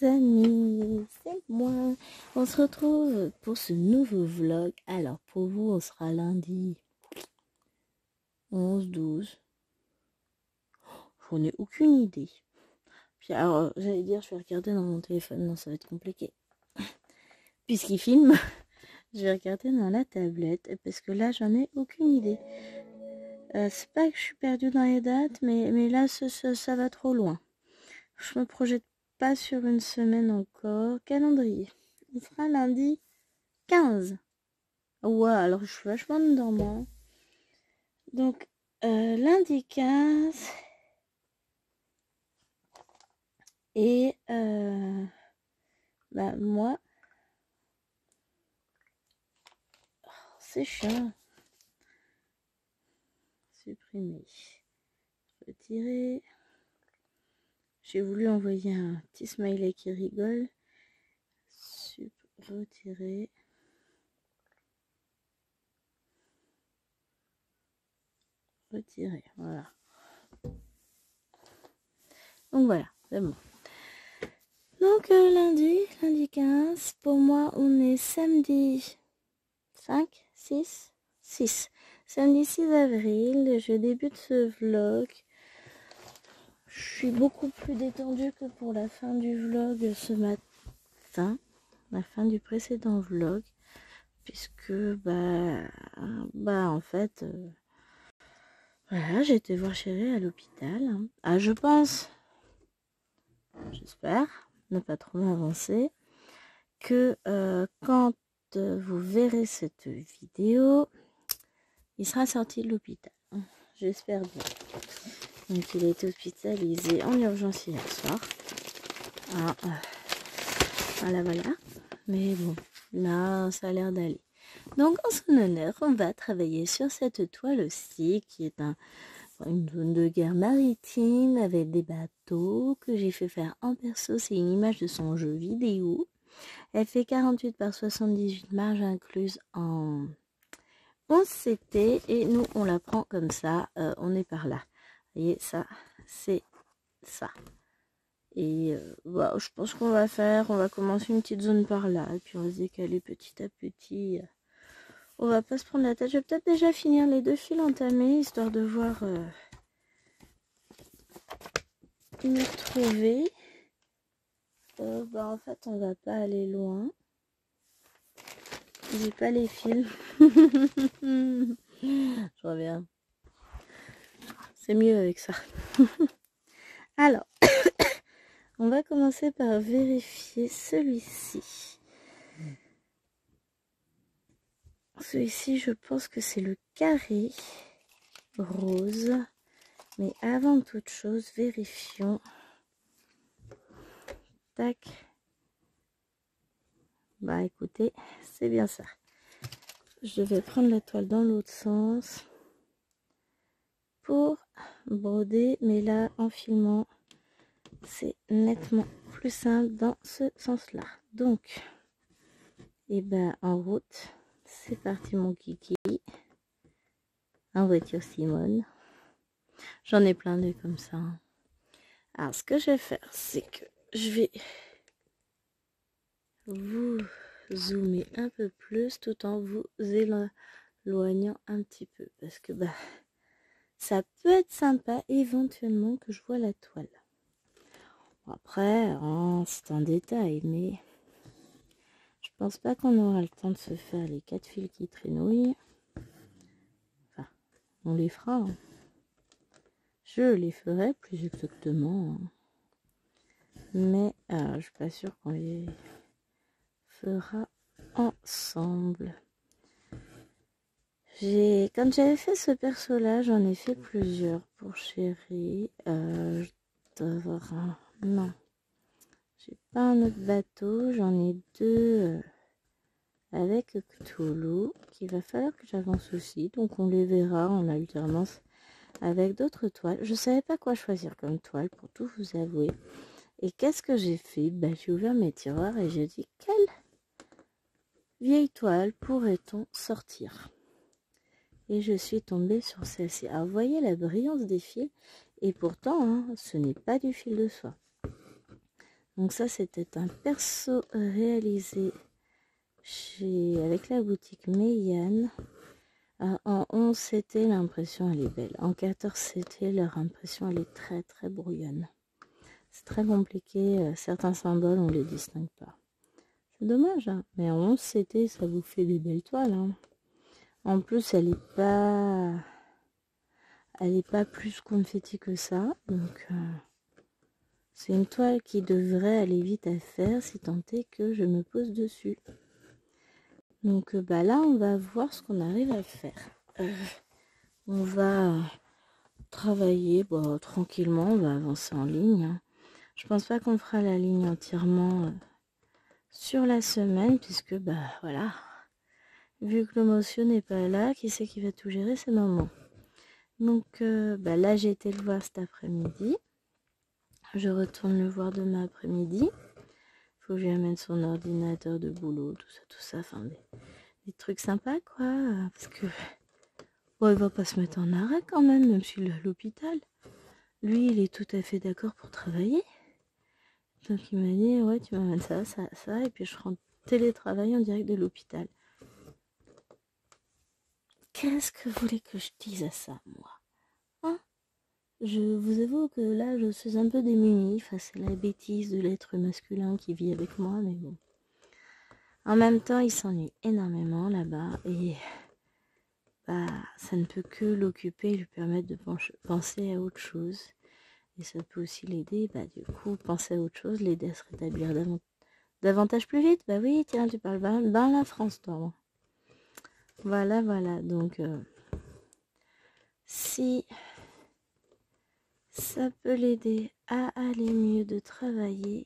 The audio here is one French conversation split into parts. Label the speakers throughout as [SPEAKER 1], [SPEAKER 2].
[SPEAKER 1] amis, c'est moi. On se retrouve pour ce nouveau vlog. Alors pour vous, on sera lundi 11-12. J'en ai aucune idée. Puis alors, j'allais dire, je vais regarder dans mon téléphone. Non, ça va être compliqué. Puisqu'il filme, je vais regarder dans la tablette. Parce que là, j'en ai aucune idée. C'est pas que je suis perdue dans les dates, mais là, ça va trop loin. Je me projette pas sur une semaine encore. Calendrier. Il sera lundi 15. Ouais, alors je suis vachement dedans. Donc, lundi 15. Et moi, c'est chiant. Supprimer. Retirer. J'ai voulu envoyer un petit smiley qui rigole. Retirer. Retirer, voilà. Donc voilà, c'est bon. Donc lundi 15, pour moi on est samedi 5, 6. Samedi 6 avril, je débute ce vlog. Je suis beaucoup plus détendue que pour la fin du vlog ce matin. La fin du précédent vlog. Puisque, en fait, voilà, j'ai été voir chérie à l'hôpital. Ah, je pense, j'espère, ne pas trop m'avancer, que quand vous verrez cette vidéo, il sera sorti de l'hôpital. J'espère bien. Donc il a été hospitalisé en urgence hier soir. Voilà. Mais bon, là, ça a l'air d'aller. Donc en son honneur, on va travailler sur cette toile aussi, qui est une zone de guerre maritime avec des bateaux que j'ai fait faire en perso. C'est une image de son jeu vidéo. Elle fait 48 par 78, marge incluse en 11 CT, et nous on la prend comme ça, on est par là. Vous voyez, ça, c'est ça. Et je pense qu'on va commencer une petite zone par là, et puis on va se décaler petit à petit. On va pas se prendre la tête. Je vais peut-être déjà finir les 2 fils entamés, histoire de voir me retrouver. En fait, on va pas aller loin. J'ai pas les fils. Je reviens. C'est mieux avec ça. Alors, on va commencer par vérifier celui-ci. Celui-ci, je pense que c'est le carré rose. Mais avant toute chose, vérifions. Tac. Écoutez, c'est bien ça. Je vais prendre la toile dans l'autre sens pour broder, mais là en filmant c'est nettement plus simple dans ce sens là. Donc en route, c'est parti mon kiki. En voiture Simone. J'en ai plein de comme ça. Alors ce que je vais faire, c'est que je vais vous zoomer un peu plus tout en vous éloignant un petit peu, parce que ça peut être sympa éventuellement que je vois la toile. Après, c'est un détail, mais je pense pas qu'on aura le temps de se faire les 4 fils qui traînouillent. Enfin, on les fera. Hein. Je les ferai plus exactement. Hein. Mais je suis pas sûre qu'on les fera ensemble. Quand j'avais fait ce perso là, j'en ai fait plusieurs pour chérie. Je dois avoir un... Non, j'ai pas un autre bateau, j'en ai 2 avec Cthulhu qu'il va falloir que j'avance aussi, donc on les verra en alternance avec d'autres toiles. Je savais pas quoi choisir comme toile pour tout vous avouer. Et qu'est-ce que j'ai fait? J'ai ouvert mes tiroirs et j'ai dit quelle vieille toile pourrait-on sortir? Et je suis tombée sur celle-ci. Alors vous voyez la brillance des fils, et pourtant ce n'est pas du fil de soie. Donc ça, c'était un perso réalisé avec la boutique Meian. En 11 CT, l'impression elle est belle. En 14 CT, leur impression elle est très très brouillonne. C'est très compliqué, certains symboles on les distingue pas. C'est dommage, hein. Mais en 11 CT, ça vous fait des belles toiles. Hein. En plus, elle est pas plus confetti que ça. Donc, c'est une toile qui devrait aller vite à faire si tant est que je me pose dessus. Donc, là, on va voir ce qu'on arrive à faire. On va travailler tranquillement, on va avancer en ligne. Hein. Je pense pas qu'on fera la ligne entièrement sur la semaine, puisque voilà, vu que le monsieur n'est pas là, qui c'est qui va tout gérer, c'est maman. Donc là j'ai été le voir cet après-midi, je retourne le voir demain après-midi. Faut que je lui amène son ordinateur de boulot, tout ça, enfin des trucs sympas quoi, parce que il va pas se mettre en arrêt quand même s'il est à l'hôpital. Lui il est tout à fait d'accord pour travailler. Donc il m'a dit, ouais, tu m'amènes ça, et puis je rentre télétravail en direct de l'hôpital. Qu'est-ce que vous voulez que je dise à ça, moi? Hein? Je vous avoue que là, je suis un peu démunie face à la bêtise de l'être masculin qui vit avec moi, mais bon. En même temps, il s'ennuie énormément là-bas, et ça ne peut que l'occuper et lui permettre de penser à autre chose. Et ça peut aussi l'aider, du coup, penser à autre chose, l'aider à se rétablir davantage plus vite. Bah oui, tiens, tu parles bien la France, toi. Voilà, donc si ça peut l'aider à aller mieux de travailler,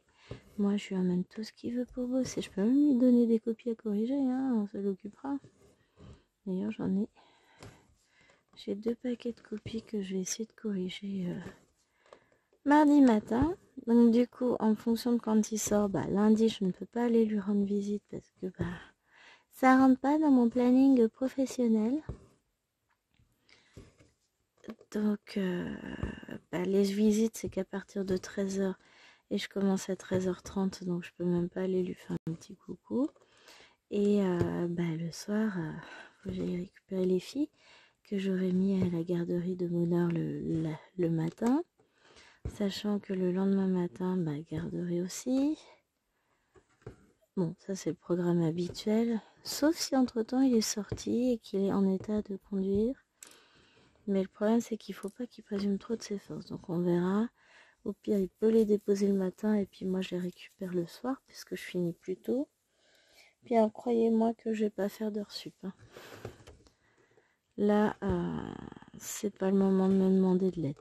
[SPEAKER 1] moi je lui amène tout ce qu'il veut pour bosser. Je peux même lui donner des copies à corriger, hein, ça l'occupera. D'ailleurs j'ai 2 paquets de copies que je vais essayer de corriger mardi matin. Donc du coup, en fonction de quand il sort, lundi je ne peux pas aller lui rendre visite parce que ça rentre pas dans mon planning professionnel. Donc les visites c'est qu'à partir de 13h et je commence à 13h30, donc je peux même pas aller lui faire un petit coucou. Et le soir, faut que j'aille récupérer les filles que j'aurais mis à la garderie de Moneur le matin, sachant que le lendemain matin, garderie aussi. Bon, ça c'est le programme habituel, sauf si entre-temps il est sorti et qu'il est en état de conduire. Mais le problème c'est qu'il faut pas qu'il présume trop de ses forces, donc on verra. Au pire, il peut les déposer le matin et puis moi je les récupère le soir puisque je finis plus tôt. Puis alors, croyez-moi que je vais pas faire d'heures sup. Hein. Là, c'est pas le moment de me demander de l'aide.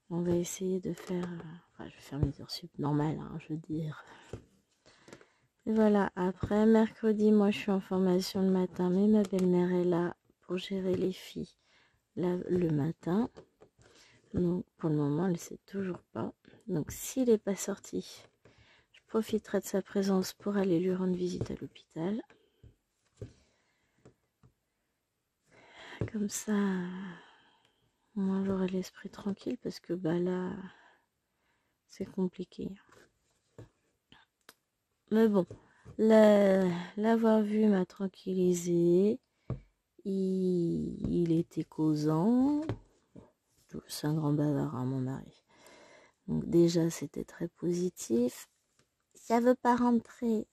[SPEAKER 1] On va essayer de faire... je vais faire mes heures sup normales, hein, je veux dire. Et voilà, après, mercredi, moi je suis en formation le matin, mais ma belle-mère est là pour gérer les filles là, le matin. Donc pour le moment, elle ne sait toujours pas. Donc s'il n'est pas sorti, je profiterai de sa présence pour aller lui rendre visite à l'hôpital. Comme ça, moi j'aurai l'esprit tranquille parce que là, c'est compliqué. Mais bon, l'avoir vu m'a tranquillisé. Il était causant. C'est un grand bavard, hein, mon mari. Donc déjà, c'était très positif. Ça veut pas rentrer.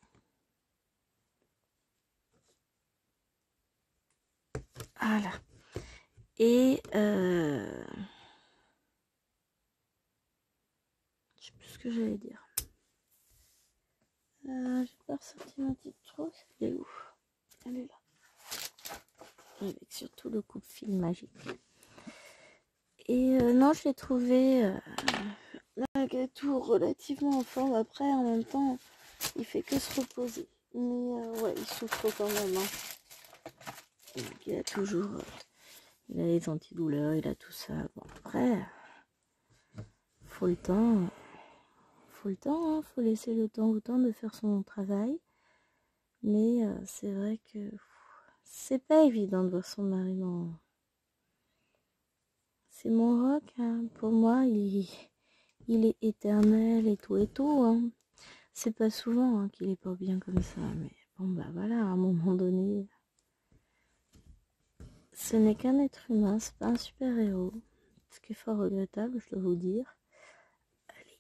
[SPEAKER 1] Voilà. Et je sais plus ce que j'allais dire. J'ai pas ressorti ma petite trousse. Elle est où? Elle est là. Avec surtout le coupe-fil magique. Et non, je l'ai trouvé malgré tout relativement en forme. Après, en même temps, il fait que se reposer. Mais ouais, il souffre quand même. Hein. Il a toujours... il a les antidouleurs, il a tout ça. Bon, après, faut le temps. Faut le temps, hein. Faut laisser le temps au temps de faire son travail. Mais c'est vrai que c'est pas évident de voir son mari dans... C'est mon rock, hein. Pour moi, il il est éternel et tout, hein. C'est pas souvent hein, qu'il est pas bien comme ça, mais bon bah voilà, à un moment donné, ce n'est qu'un être humain, c'est pas un super-héros. Ce qui est fort regrettable, je dois vous dire. Allez.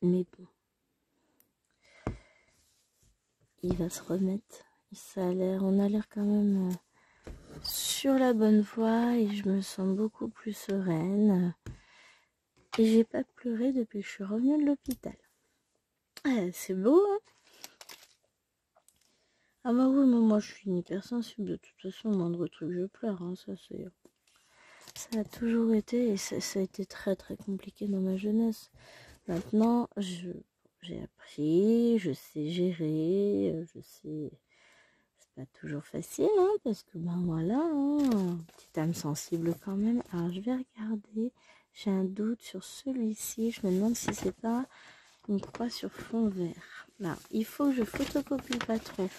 [SPEAKER 1] Mais bon. Il va se remettre. On a l'air quand même sur la bonne voie et je me sens beaucoup plus sereine. Et j'ai pas pleuré depuis que je suis revenue de l'hôpital. C'est beau, hein? Ah bah oui, mais moi je suis une hypersensible. De toute façon, le moindre truc, je pleure. Hein, ça a toujours été et ça a été très très compliqué dans ma jeunesse. Maintenant, j'ai appris, je sais gérer, je sais. C'est pas toujours facile, hein, parce que ben voilà, hein, petite âme sensible quand même. Alors je vais regarder. J'ai un doute sur celui-ci. Je me demande si c'est pas une croix sur fond vert. Alors, il faut que je photocopie le patron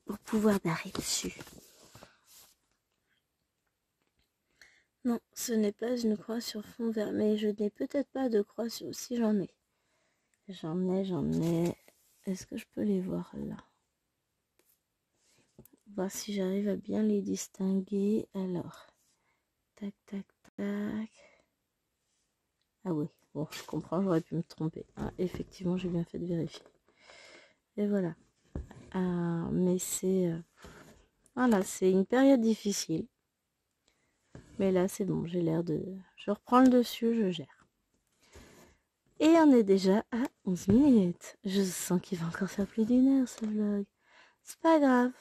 [SPEAKER 1] pour pouvoir barrer dessus. Non, ce n'est pas une croix sur fond vert, mais je n'ai peut-être pas de croix sur... Si j'en ai. J'en ai. Est-ce que je peux les voir là? Voir si j'arrive à bien les distinguer. Alors, tac, tac, tac. Ah oui, bon, je comprends, j'aurais pu me tromper. Ah, effectivement, j'ai bien fait de vérifier. Et voilà. Mais c'est... voilà, c'est une période difficile. Mais là, c'est bon, j'ai l'air de... Je reprends le dessus, je gère. Et on est déjà à 11 minutes. Je sens qu'il va encore faire plus d'une heure, ce vlog. C'est pas grave. De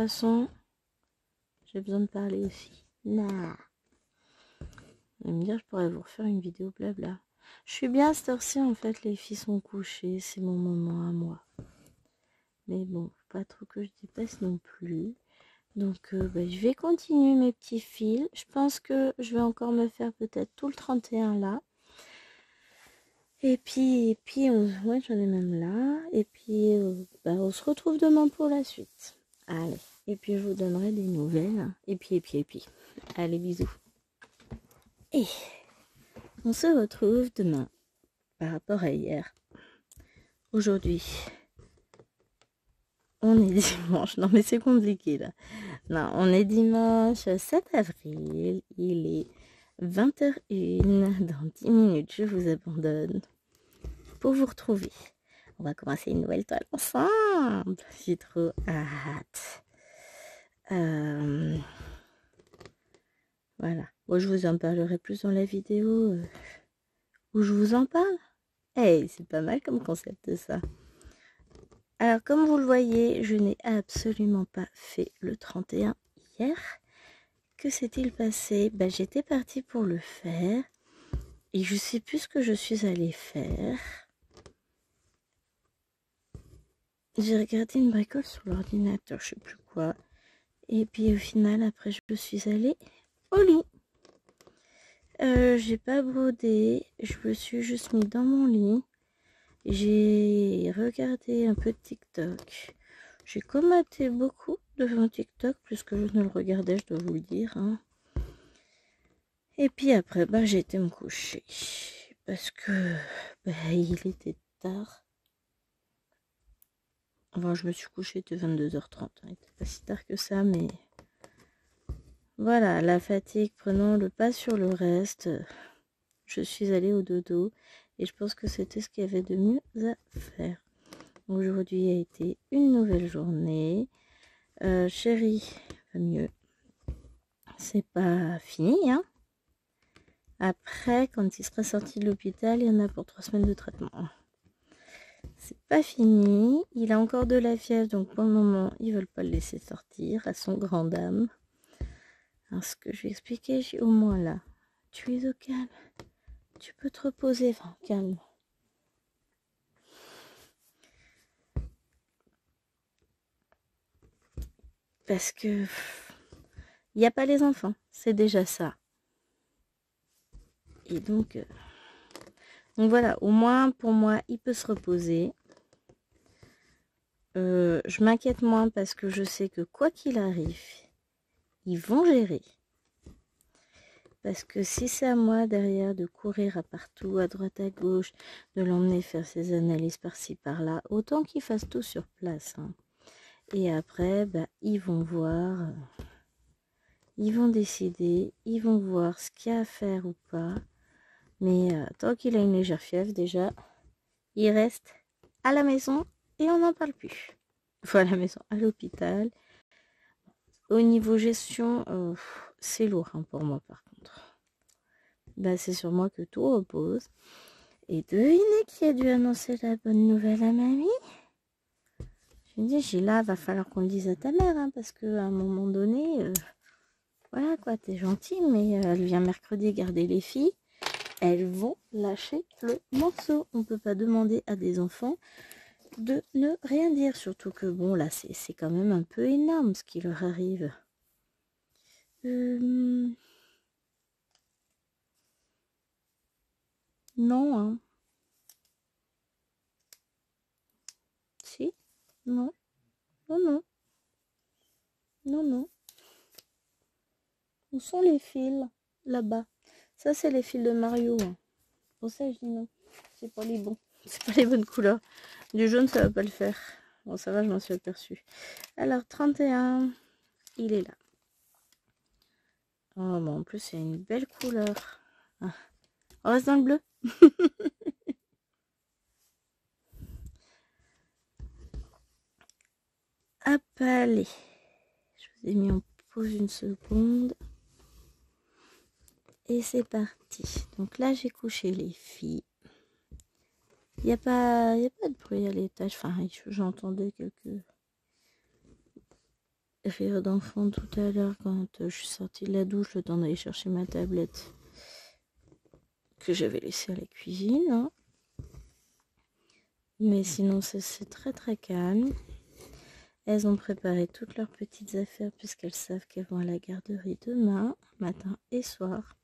[SPEAKER 1] toute façon, j'ai besoin de parler aussi. Nah. Vous allez me dire, je pourrais vous refaire une vidéo blabla. Je suis bien à cette heure-ci, en fait, les filles sont couchées. C'est mon moment à moi. Mais bon, pas trop que je dépasse non plus. Donc, je vais continuer mes petits fils. Je pense que je vais encore me faire peut-être tout le 31 là. Et puis ouais, j'en ai même là. Et puis, on se retrouve demain pour la suite. Allez. Et puis, je vous donnerai des nouvelles. Et puis. Allez, bisous. Et on se retrouve demain par rapport à hier. Aujourd'hui, on est dimanche. Non, mais c'est compliqué là. Non, on est dimanche 7 avril. Il est 20h01. Dans 10 minutes, je vous abandonne pour vous retrouver. On va commencer une nouvelle toile ensemble. J'ai trop hâte. Voilà. Moi, je vous en parlerai plus dans la vidéo où je vous en parle. Hey, c'est pas mal comme concept ça. Alors, comme vous le voyez, je n'ai absolument pas fait le 31 hier. Que s'est-il passé? J'étais partie pour le faire. Et je sais plus ce que je suis allée faire. J'ai regardé une bricole sur l'ordinateur, je sais plus quoi. Et puis au final, après, je suis allée au lit. J'ai pas brodé. Je me suis juste mis dans mon lit. J'ai regardé un peu de TikTok. J'ai commenté beaucoup devant TikTok, plus que je ne le regardais, je dois vous le dire. Hein. Et puis après, j'ai été me coucher. Parce que il était tard. Enfin, je me suis couchée de 22h30. Il n'était pas si tard que ça, mais... Voilà, la fatigue prenant le pas sur le reste. Je suis allée au dodo. Et je pense que c'était ce qu'il y avait de mieux à faire. Aujourd'hui a été une nouvelle journée. Chérie, va mieux. C'est pas fini, hein. Après, quand il sera sorti de l'hôpital, il y en a pour 3 semaines de traitement. C'est pas fini. Il a encore de la fièvre, donc pour le moment, ils veulent pas le laisser sortir, à son grand dame. Alors, ce que je lui ai expliqué, j'ai au moins là. Tu es au calme. Tu peux te reposer, enfin, calme. Parce que il n'y a pas les enfants, c'est déjà ça. Et donc voilà, au moins pour moi, il peut se reposer. Je m'inquiète moins parce que je sais que quoi qu'il arrive, ils vont gérer. Parce que si c'est à moi derrière de courir à partout, à droite, à gauche, de l'emmener faire ses analyses par-ci, par-là, autant qu'ils fassent tout sur place. Hein. Et après, bah, ils vont voir, ils vont décider, ils vont voir ce qu'il y a à faire ou pas. Mais tant qu'il a une légère fièvre, déjà, il reste à la maison et on n'en parle plus. Enfin, à la maison, à l'hôpital. Au niveau gestion, c'est lourd hein, pour moi par contre. Bah, c'est sur moi que tout repose. Et devinez qui a dû annoncer la bonne nouvelle à mamie? Je me dis, Gila, va falloir qu'on le dise à ta mère, hein, parce qu'à un moment donné, voilà quoi, t'es gentil, mais elle vient mercredi garder les filles. Elles vont lâcher le morceau. On peut pas demander à des enfants de ne rien dire. Surtout que bon, là, c'est quand même un peu énorme ce qui leur arrive. Non, hein. Si? Non. Non, non. Non, non. Où sont les fils? Là-bas. Ça, c'est les fils de Mario. Hein. Pour ça, je dis non. C'est pas les bons. C'est pas les bonnes couleurs. Du jaune, ça va pas le faire. Bon, ça va, je m'en suis aperçue. Alors, 31, il est là. Oh, bon, en plus, il y a une belle couleur. Ah. On reste dans le bleu. Hop, allez. Je vous ai mis en pause une seconde. Et c'est parti. Donc là, j'ai couché les filles. Il n'y a pas de bruit à l'étage. Enfin, j'entendais quelques rires d'enfants tout à l'heure quand je suis sortie de la douche, le temps d'aller chercher ma tablette que j'avais laissée à la cuisine. Hein. Mais sinon, c'est très très calme. Elles ont préparé toutes leurs petites affaires puisqu'elles savent qu'elles vont à la garderie demain, matin et soir.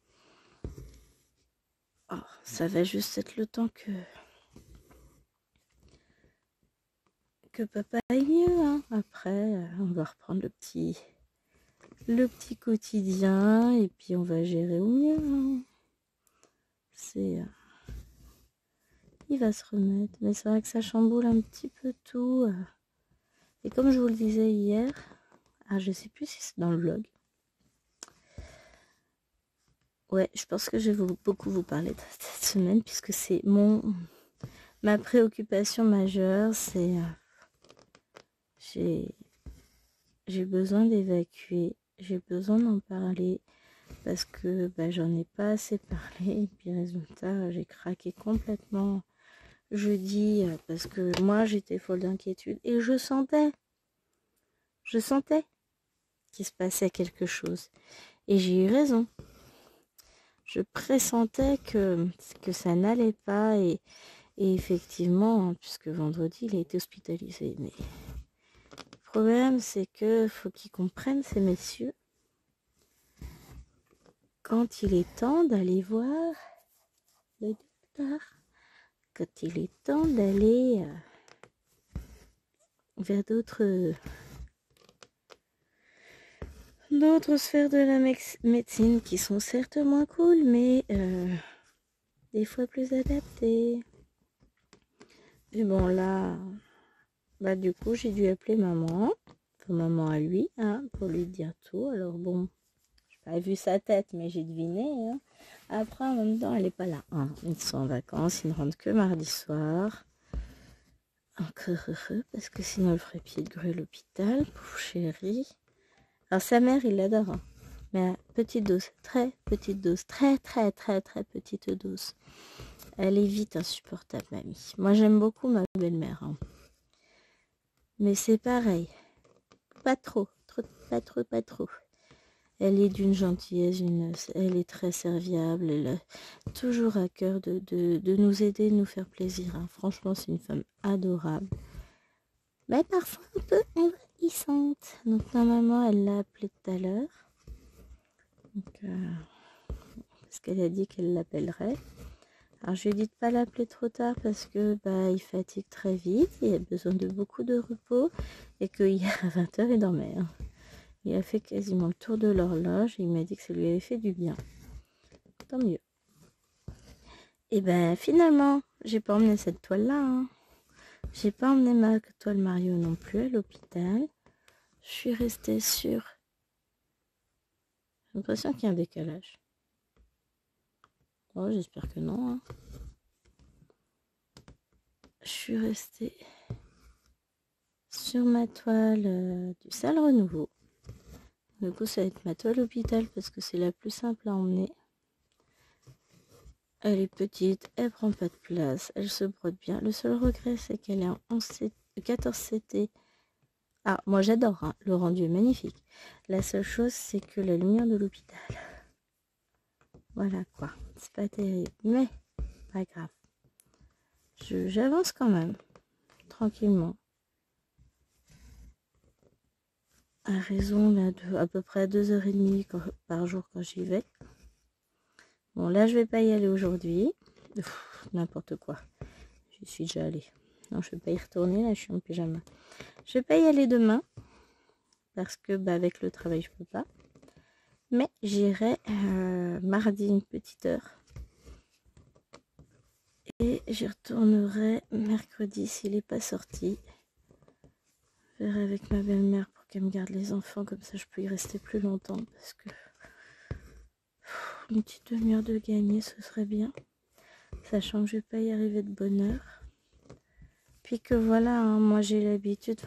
[SPEAKER 1] Oh, ça va juste être le temps que papa aille mieux. Hein. Après, on va reprendre le petit quotidien et puis on va gérer au mieux. Hein. Il va se remettre. Mais c'est vrai que ça chamboule un petit peu tout. Et comme je vous le disais hier, je sais plus si c'est dans le vlog. Ouais, je pense que je vais beaucoup vous parler de cette semaine puisque c'est ma préoccupation majeure, c'est j'ai besoin d'évacuer, j'ai besoin d'en parler parce que j'en ai pas assez parlé et puis résultat j'ai craqué complètement jeudi parce que moi j'étais folle d'inquiétude et je sentais qu'il se passait quelque chose et j'ai eu raison. Je pressentais que ça n'allait pas et effectivement, puisque vendredi il a été hospitalisé, mais le problème c'est que faut qu'ils comprennent ces messieurs quand il est temps d'aller voir le docteur, quand il est temps d'aller vers d'autres sphères de la médecine qui sont certes moins cool, mais des fois plus adaptées. Et bon là, du coup j'ai dû appeler maman, enfin maman à lui, hein, pour lui dire tout. Alors bon, j'ai pas vu sa tête, mais j'ai deviné. Hein. Après, en même temps, elle est pas là. Hein. Ils sont en vacances, ils ne rentrent que mardi soir. Encore heureux, parce que sinon elle ferait pied de grue à l'hôpital, pauvre chérie. Alors sa mère, il l'adore, hein. Mais à petite dose, très petite dose, très très très très petite dose. Elle est vite insupportable, mamie. Moi, j'aime beaucoup ma belle-mère. Hein. Mais c'est pareil. Pas trop. Pas trop. Elle est d'une gentillesse, elle est très serviable. Elle a toujours à cœur de nous aider, de nous faire plaisir. Hein. Franchement, c'est une femme adorable. Mais parfois un peu envahissante. Donc, normalement, elle l'a appelée tout à l'heure. Parce qu'elle a dit qu'elle l'appellerait. Alors je lui ai dit de pas l'appeler trop tard parce que il fatigue très vite, il a besoin de beaucoup de repos et que hier à 20h il dormait. Hein. Il a fait quasiment le tour de l'horloge et il m'a dit que ça lui avait fait du bien. tant mieux. Et ben finalement, j'ai pas emmené cette toile-là. Hein. J'ai pas emmené ma toile Mario non plus à l'hôpital. Je suis restée sur... J'ai l'impression qu'il y a un décalage. Oh, j'espère que non. Hein. Je suis restée sur ma toile du Salle Renouveau. Du coup, ça va être ma toile hôpital parce que c'est la plus simple à emmener. Elle est petite, elle prend pas de place, elle se brode bien. Le seul regret, c'est qu'elle est en 14 CT. Ah, moi j'adore, hein. Le rendu est magnifique. La seule chose, c'est que la lumière de l'hôpital. Voilà quoi, c'est pas terrible, mais pas grave. J'avance quand même, tranquillement. À raison là, de à peu près 2h30 par jour quand j'y vais. Bon, là, je vais pas y aller aujourd'hui. N'importe quoi. J'y suis déjà allée. Non, je vais pas y retourner. Là, je suis en pyjama. Je vais pas y aller demain. Parce que, avec le travail, je peux pas. Mais j'irai mardi une petite heure. Et j'y retournerai mercredi s'il n'est pas sorti. Je verrai avec ma belle-mère pour qu'elle me garde les enfants. Comme ça, je peux y rester plus longtemps. Parce que une petite demi-heure de gagner, ce serait bien. Sachant que je vais pas y arriver de bonne heure. Puis que voilà, hein, moi j'ai l'habitude,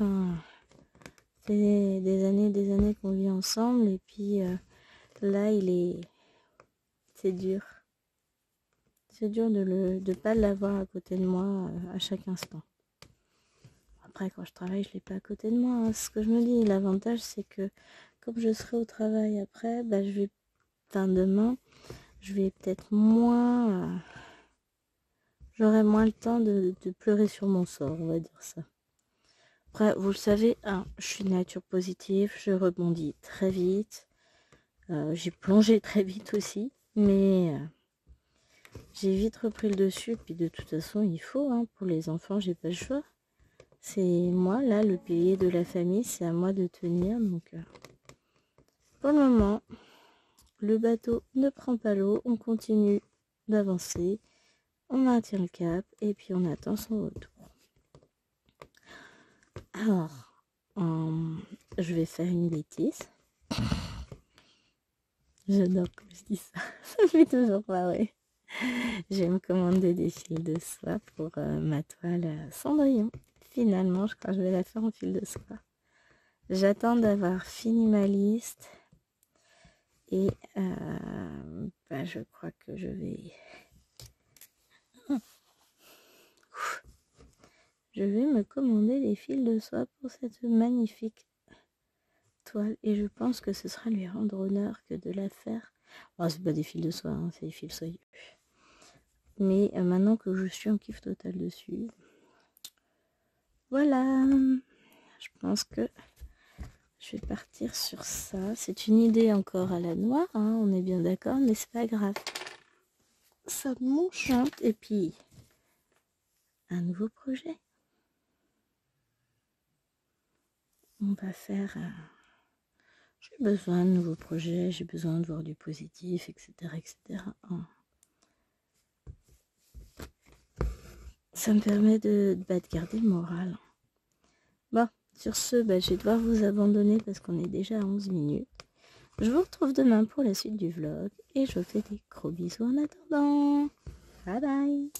[SPEAKER 1] c'est des années qu'on vit ensemble. Et puis là, c'est dur. C'est dur de pas l'avoir à côté de moi à chaque instant. Après, quand je travaille, je l'ai pas à côté de moi. Hein. Ce que je me dis, l'avantage, c'est que comme je serai au travail après, demain, je vais peut-être moins... j'aurai moins le temps de pleurer sur mon sort, on va dire ça. Après, vous le savez, hein, je suis de nature positive, je rebondis très vite. J'ai plongé très vite aussi, mais j'ai vite repris le dessus. Puis de toute façon, il faut, hein, pour les enfants, j'ai pas le choix. C'est moi, là, le pilier de la famille, c'est à moi de tenir. Donc, pour le moment, le bateau ne prend pas l'eau, on continue d'avancer, on maintient le cap et puis on attend son retour. Alors, je vais faire une bêtise. J'adore quand je dis ça, ça me fait toujours marrer. Je vais me commander des fils de soie pour ma toile Cendrillon. Finalement, je crois que je vais la faire en fil de soie. J'attends d'avoir fini ma liste. Et je crois que je vais... Je vais me commander des fils de soie pour cette magnifique toile. Et je pense que ce sera lui rendre honneur que de la faire. Oh, c'est pas des fils de soie, hein, c'est des fils soyeux. Mais maintenant que je suis en kiff total dessus, voilà, je pense que je vais partir sur ça. C'est une idée encore à la noire, hein, on est bien d'accord, mais c'est pas grave. Ça m'enchante. Et puis, un nouveau projet. On va faire... j'ai besoin de nouveaux projets, j'ai besoin de voir du positif, etc. etc. Ça me permet de garder le moral. Bon, sur ce, je vais devoir vous abandonner parce qu'on est déjà à 11 minutes. Je vous retrouve demain pour la suite du vlog et je vous fais des gros bisous en attendant. Bye bye.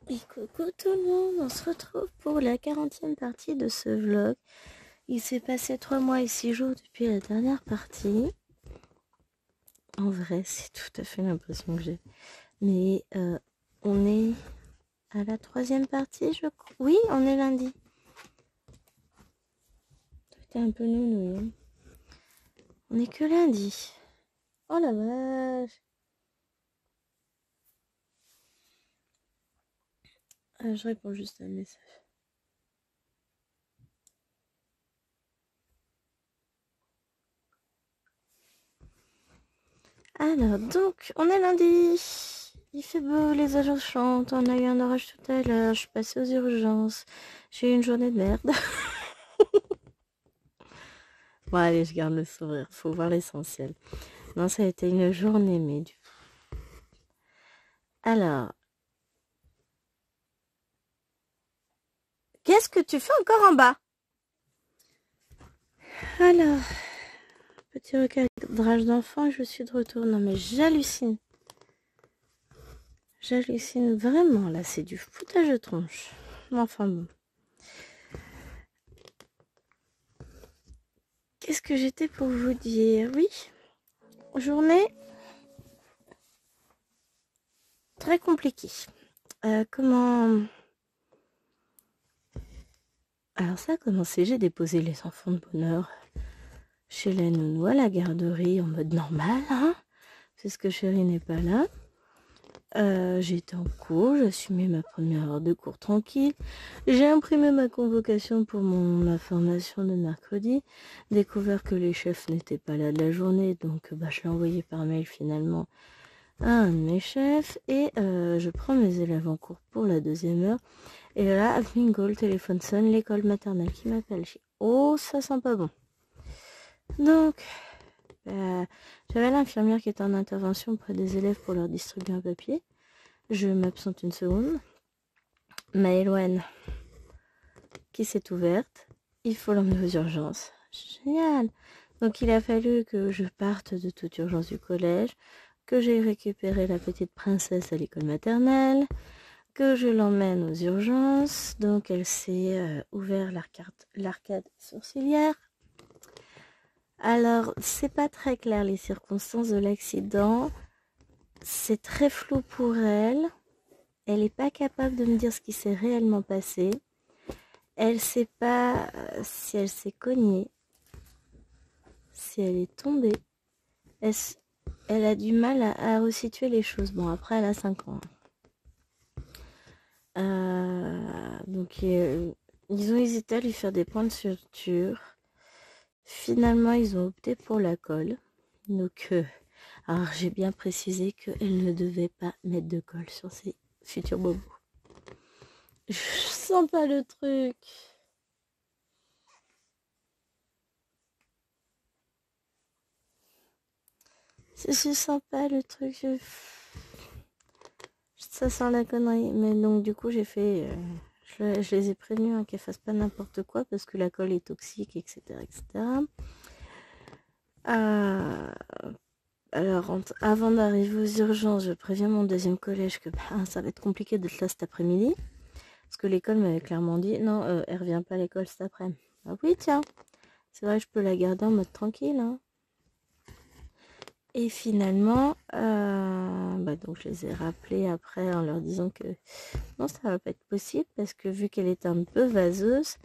[SPEAKER 1] Et coucou tout le monde, on se retrouve pour la 40e partie de ce vlog. Il s'est passé 3 mois et 6 jours depuis la dernière partie. En vrai, c'est tout à fait l'impression que j'ai. Mais on est à la 3e partie, je crois. Oui, on est lundi. Tout est un peu nounou. Hein. On est que lundi. Oh la vache. Ah, je réponds juste à un message. Alors, donc, on est lundi. Il fait beau, les agences chantent. On a eu un orage tout à l'heure. Je suis passée aux urgences. J'ai eu une journée de merde. Bon, allez, je garde le sourire. Faut voir l'essentiel. Non, ça a été une journée, mais du... Alors, qu'est-ce que tu fais encore en bas? Alors, petit recadrage d'enfant, je suis de retour. Non, mais j'hallucine. J'hallucine vraiment, là, c'est du foutage de tronche. Enfin bon. Qu'est-ce que j'étais pour vous dire? Oui, journée très compliquée. Comment... Alors ça a commencé, j'ai déposé les enfants de bonne heure chez la nounou à la garderie en mode normal, hein, puisque chérie n'est pas là. J'étais en cours, j'assumais ma première heure de cours tranquille. J'ai imprimé ma convocation pour ma formation de mercredi. Découvert que les chefs n'étaient pas là de la journée, donc je l'ai envoyé par mail finalement à un de mes chefs. Et je prends mes élèves en cours pour la deuxième heure. Et là, bingo, le téléphone sonne, l'école maternelle qui m'appelle. Oh, ça sent pas bon. Donc, j'avais l'infirmière qui était en intervention auprès des élèves pour leur distribuer un papier. Je m'absente une seconde. Maëloine qui s'est ouverte. Il faut l'emmener aux urgences. Génial. Donc il a fallu que je parte de toute urgence du collège, que j'aille récupérer la petite princesse à l'école maternelle, que je l'emmène aux urgences. Donc elle s'est ouvert l'arcade sourcilière. Alors, c'est pas très clair les circonstances de l'accident. C'est très flou pour elle. Elle n'est pas capable de me dire ce qui s'est réellement passé. Elle sait pas si elle s'est cognée, si elle est tombée. Elle a du mal à resituer les choses. Bon, après, elle a 5 ans. Donc, ils ont hésité à lui faire des points de suture. Finalement, ils ont opté pour la colle. Donc, alors j'ai bien précisé qu'elle ne devait pas mettre de colle sur ses futurs bobos. Je sens pas le truc. Je sens pas le truc. Ça sent la connerie. Mais donc du coup j'ai fait... je les ai prévenus qu'elles fassent pas n'importe quoi parce que la colle est toxique, etc. etc. Alors avant d'arriver aux urgences, je préviens mon deuxième collège que ça va être compliqué d'être là cet après-midi. Parce que l'école m'avait clairement dit, non, elle revient pas à l'école cet après-midi. Ah oui, tiens, c'est vrai, je peux la garder en mode tranquille. Hein. Et finalement, donc je les ai rappelés après en leur disant que non, ça va pas être possible parce que vu qu'elle était un peu vaseuse,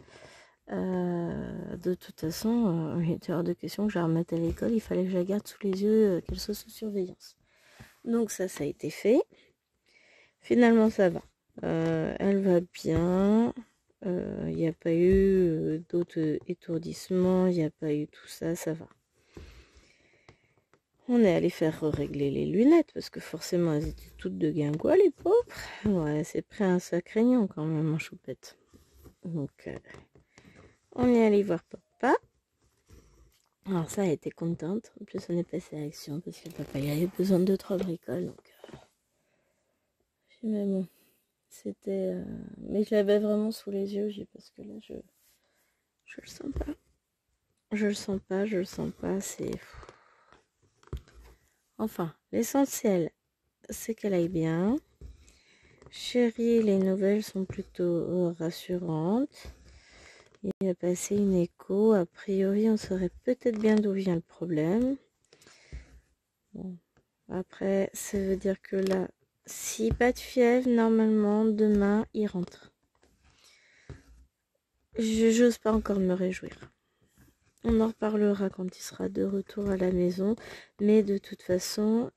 [SPEAKER 1] de toute façon, il était hors de question que je la remette à l'école. Il fallait que je la garde sous les yeux, qu'elle soit sous surveillance. Donc ça a été fait. Finalement, ça va. Elle va bien. Il n'y a pas eu d'autres étourdissements. Il n'y a pas eu tout ça. Ça va. On est allé faire régler les lunettes parce que forcément elles étaient toutes de guingois les pauvres. Ouais, c'est pris un sacré gnon quand même en choupette. Donc on est allé voir papa. Alors ça, elle était contente. En plus on est passé à l'action parce que papa il avait besoin de 2-3 bricoles. Donc mais bon, c'était... Mais je l'avais vraiment sous les yeux parce que là je le sens pas. Je le sens pas, c'est... Enfin, l'essentiel, c'est qu'elle aille bien. Chérie, les nouvelles sont plutôt rassurantes. Il a passé une écho. A priori, on saurait peut-être bien d'où vient le problème. Bon. Après, ça veut dire que là, si pas de fièvre, normalement, demain, il rentre. J'ose pas encore me réjouir. On en reparlera quand il sera de retour à la maison. Mais de toute façon,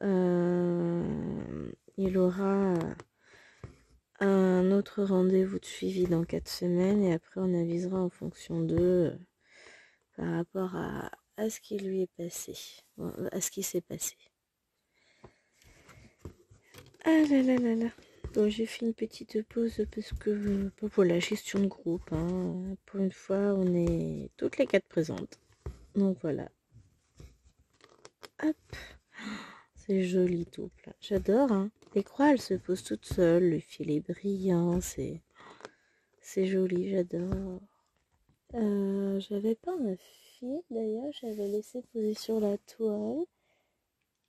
[SPEAKER 1] il aura un autre rendez-vous de suivi dans 4 semaines. Et après, on avisera en fonction de... par rapport à ce qui lui est passé. À ce qui s'est passé. Ah là là là là. Bon, j'ai fait une petite pause parce que... pour la gestion de groupe. Hein. Pour une fois, on est toutes les 4 présentes. Donc voilà. Hop. C'est joli tout là. J'adore, hein. Les croix, elles se posent toutes seules. Le fil est brillant. C'est joli, j'adore. J'avais pas un fil d'ailleurs. J'avais laissé poser sur la toile.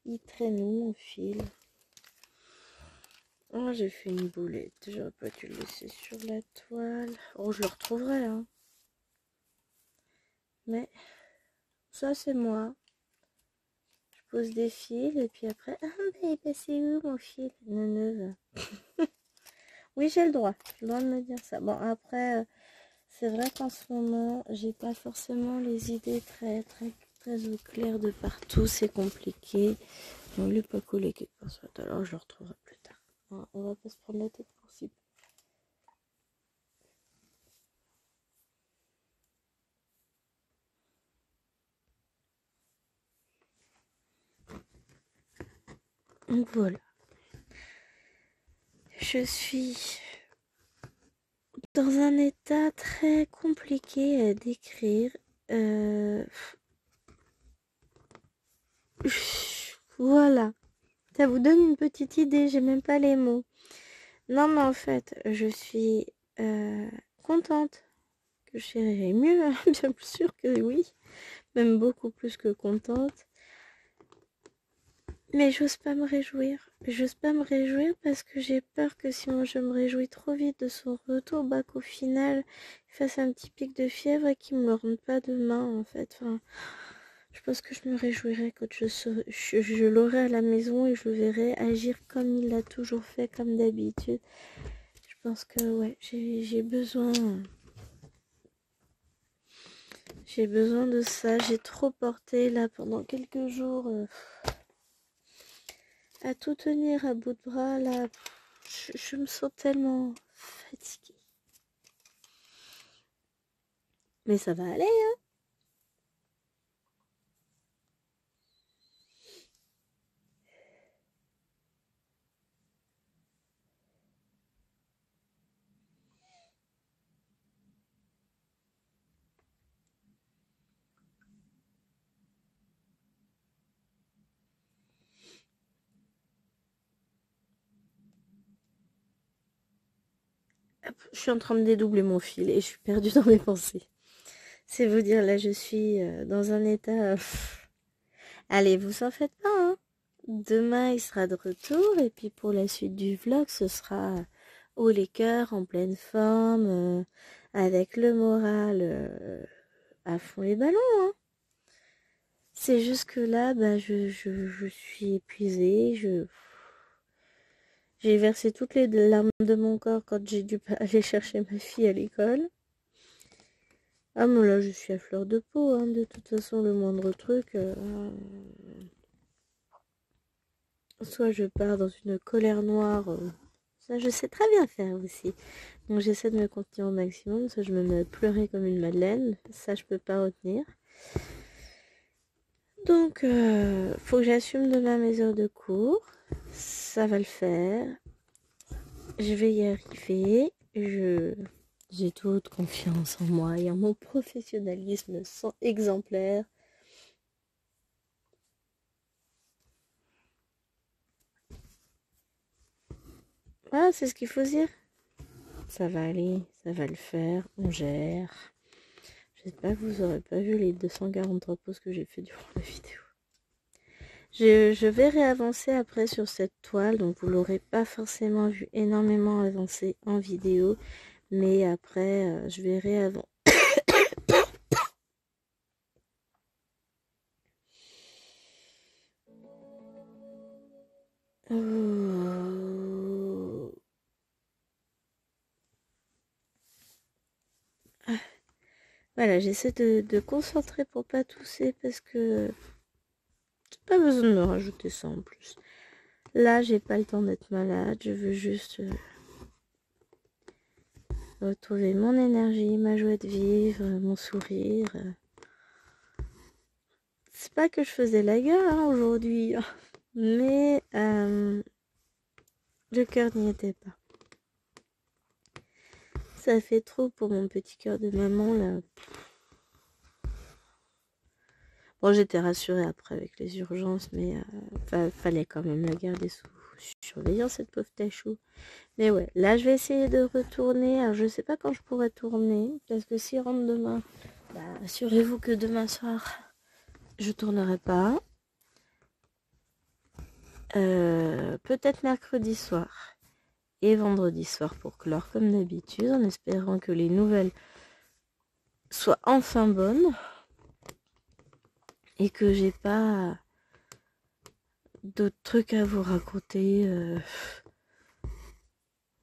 [SPEAKER 1] Il traîne où mon fil? Oh, j'ai fait une boulette. J'aurais pas dû le laisser sur la toile. Oh, je le retrouverai, hein. Mais ça, c'est moi. Je pose des fils et puis après... Ah, mais il est passé où mon fil? Neuneuve. Oui, j'ai le droit. J'ai le droit de me dire ça. Bon, après, c'est vrai qu'en ce moment, j'ai pas forcément les idées très au clair de partout. C'est compliqué. Je ne l'ai pas collé quelque part. Alors, je le retrouverai plus tard. On va pas se prendre la tête pour si peu. Donc voilà. Je suis dans un état très compliqué à décrire. Voilà. Ça vous donne une petite idée, j'ai même pas les mots. Non mais en fait, je suis contente que j'irai mieux, hein, bien plus sûr que oui. Même beaucoup plus que contente. Mais j'ose pas me réjouir. J'ose pas me réjouir parce que j'ai peur que si moi je me réjouis trop vite de son retour, bah qu'au final, il fasse un petit pic de fièvre et qu'il me le rende pas demain, en fait. Enfin, je pense que je me réjouirai quand je l'aurai à la maison et je le verrai agir comme il l'a toujours fait, comme d'habitude. Je pense que, ouais, j'ai besoin... J'ai besoin de ça. J'ai trop porté, là, pendant quelques jours... à tout tenir à bout de bras, là, je me sens tellement fatiguée. Mais ça va aller, hein. Je suis en train de dédoubler mon fil et je suis perdue dans mes pensées. C'est vous dire, là, je suis dans un état... Allez, vous en faites pas, hein. Demain, il sera de retour et puis pour la suite du vlog, ce sera haut les cœurs, en pleine forme, avec le moral à fond les ballons, hein. C'est juste que là, bah, je suis épuisée, j'ai versé toutes les larmes de mon corps quand j'ai dû aller chercher ma fille à l'école. Ah, mais là, je suis à fleur de peau, hein. De toute façon, le moindre truc... soit je pars dans une colère noire. Ça, je sais très bien faire aussi. Donc, j'essaie de me contenir au maximum. Soit je me mets à pleurer comme une madeleine. Ça, je peux pas retenir. Donc, faut que j'assume demain mes heures de cours. Ça va le faire. Je vais y arriver. J'ai toute confiance en moi et en mon professionnalisme exemplaire. Voilà, c'est ce qu'il faut dire. Ça va aller, ça va le faire, on gère. J'espère que vous n'aurez pas vu les 243 pauses que j'ai fait durant la vidéo. Je vais réavancer après sur cette toile, donc vous l'aurez pas forcément vu énormément avancer en vidéo, mais après je vais réavancer. Voilà, j'essaie de concentrer pour pas tousser parce que j'ai pas besoin de me rajouter ça en plus. Là, j'ai pas le temps d'être malade, je veux juste retrouver mon énergie, ma joie de vivre, mon sourire. C'est pas que je faisais la gueule hein, aujourd'hui, mais le cœur n'y était pas. Ça fait trop pour mon petit cœur de maman là. Bon, j'étais rassurée après avec les urgences, mais fallait quand même la garder sous surveillance, cette pauvre Tachou. Mais ouais, là, je vais essayer de retourner. Alors, je sais pas quand je pourrai tourner, parce que s'il rentre demain, bah, assurez-vous que demain soir, je tournerai pas. Peut-être mercredi soir et vendredi soir pour clore comme d'habitude, en espérant que les nouvelles soient enfin bonnes et que j'ai pas d'autres trucs à vous raconter.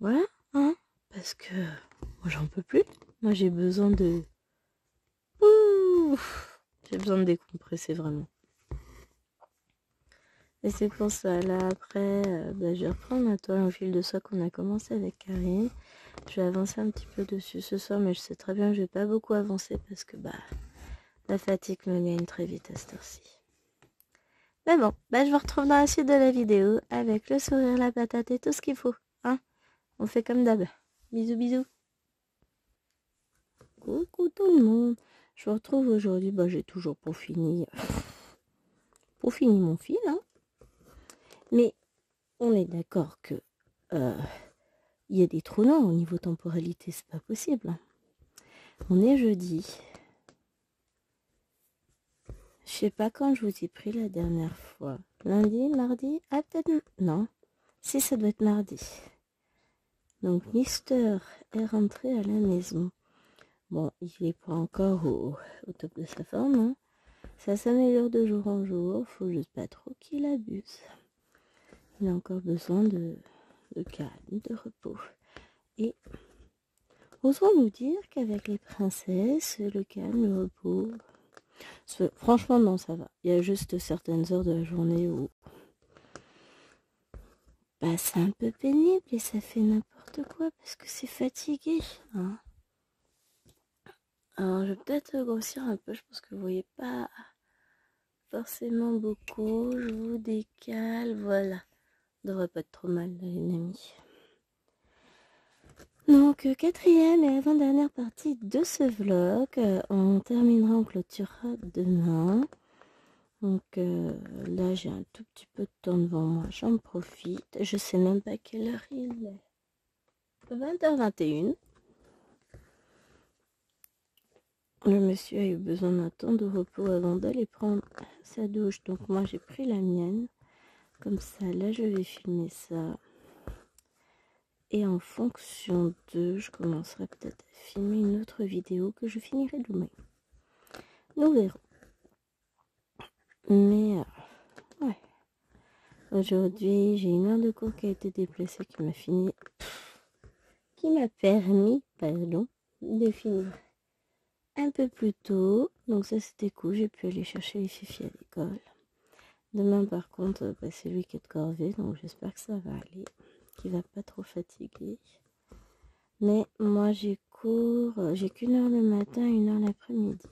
[SPEAKER 1] Voilà, hein, parce que moi j'en peux plus. Moi j'ai besoin de... Ouh, j'ai besoin de décompresser vraiment. Et c'est pour ça, là après, je vais reprendre ma toile en fil de soie qu'on a commencé avec Karine. Je vais avancer un petit peu dessus ce soir, mais je sais très bien que je vais pas beaucoup avancer parce que la fatigue me gagne très vite à cette heure-ci. Mais bon, je vous retrouve dans la suite de la vidéo avec le sourire, la patate et tout ce qu'il faut. Hein, on fait comme d'hab. Bisous, bisous. Coucou tout le monde. Je vous retrouve aujourd'hui. J'ai toujours pour finir mon fil. Hein. Mais on est d'accord que il y a des trous lents au niveau temporalité. C'est pas possible. Hein. On est jeudi. Je sais pas quand je vous ai pris la dernière fois. Lundi, mardi? Ah, peut-être... Non. Si, ça doit être mardi. Donc, Mister est rentré à la maison. Bon, il n'est pas encore au top de sa forme. Hein. Ça s'améliore de jour en jour. Faut juste pas trop qu'il abuse. Il a encore besoin de calme, de repos. Et osons nous dire qu'avec les princesses, le calme, le repos... Franchement, non, ça va. Il y a juste certaines heures de la journée où c'est un peu pénible et ça fait n'importe quoi parce que c'est fatigué. Hein. Alors, je vais peut-être grossir un peu. Je pense que vous voyez pas forcément beaucoup. Je vous décale. Voilà. Ça devrait pas être trop mal, les amis. Donc, quatrième et avant-dernière partie de ce vlog. On terminera, on clôturera demain. Donc là, j'ai un tout petit peu de temps devant moi. J'en profite. Je sais même pas quelle heure il est. 20h21. Le monsieur a eu besoin d'un temps de repos avant d'aller prendre sa douche. Donc moi, j'ai pris la mienne. Comme ça, là, je vais filmer ça. Et en fonction de, je commencerai peut-être à filmer une autre vidéo que je finirai demain. Nous verrons. Mais, ouais. Aujourd'hui, j'ai une heure de cours qui a été déplacée, qui m'a permis, de finir un peu plus tôt. Donc ça, c'était cool. J'ai pu aller chercher les filles à l'école. Demain, par contre, c'est lui qui est de corvée, donc j'espère que ça va aller. Qu'il va pas trop fatiguer. Mais moi, j'ai cours, j'ai qu'une heure le matin, une heure l'après-midi.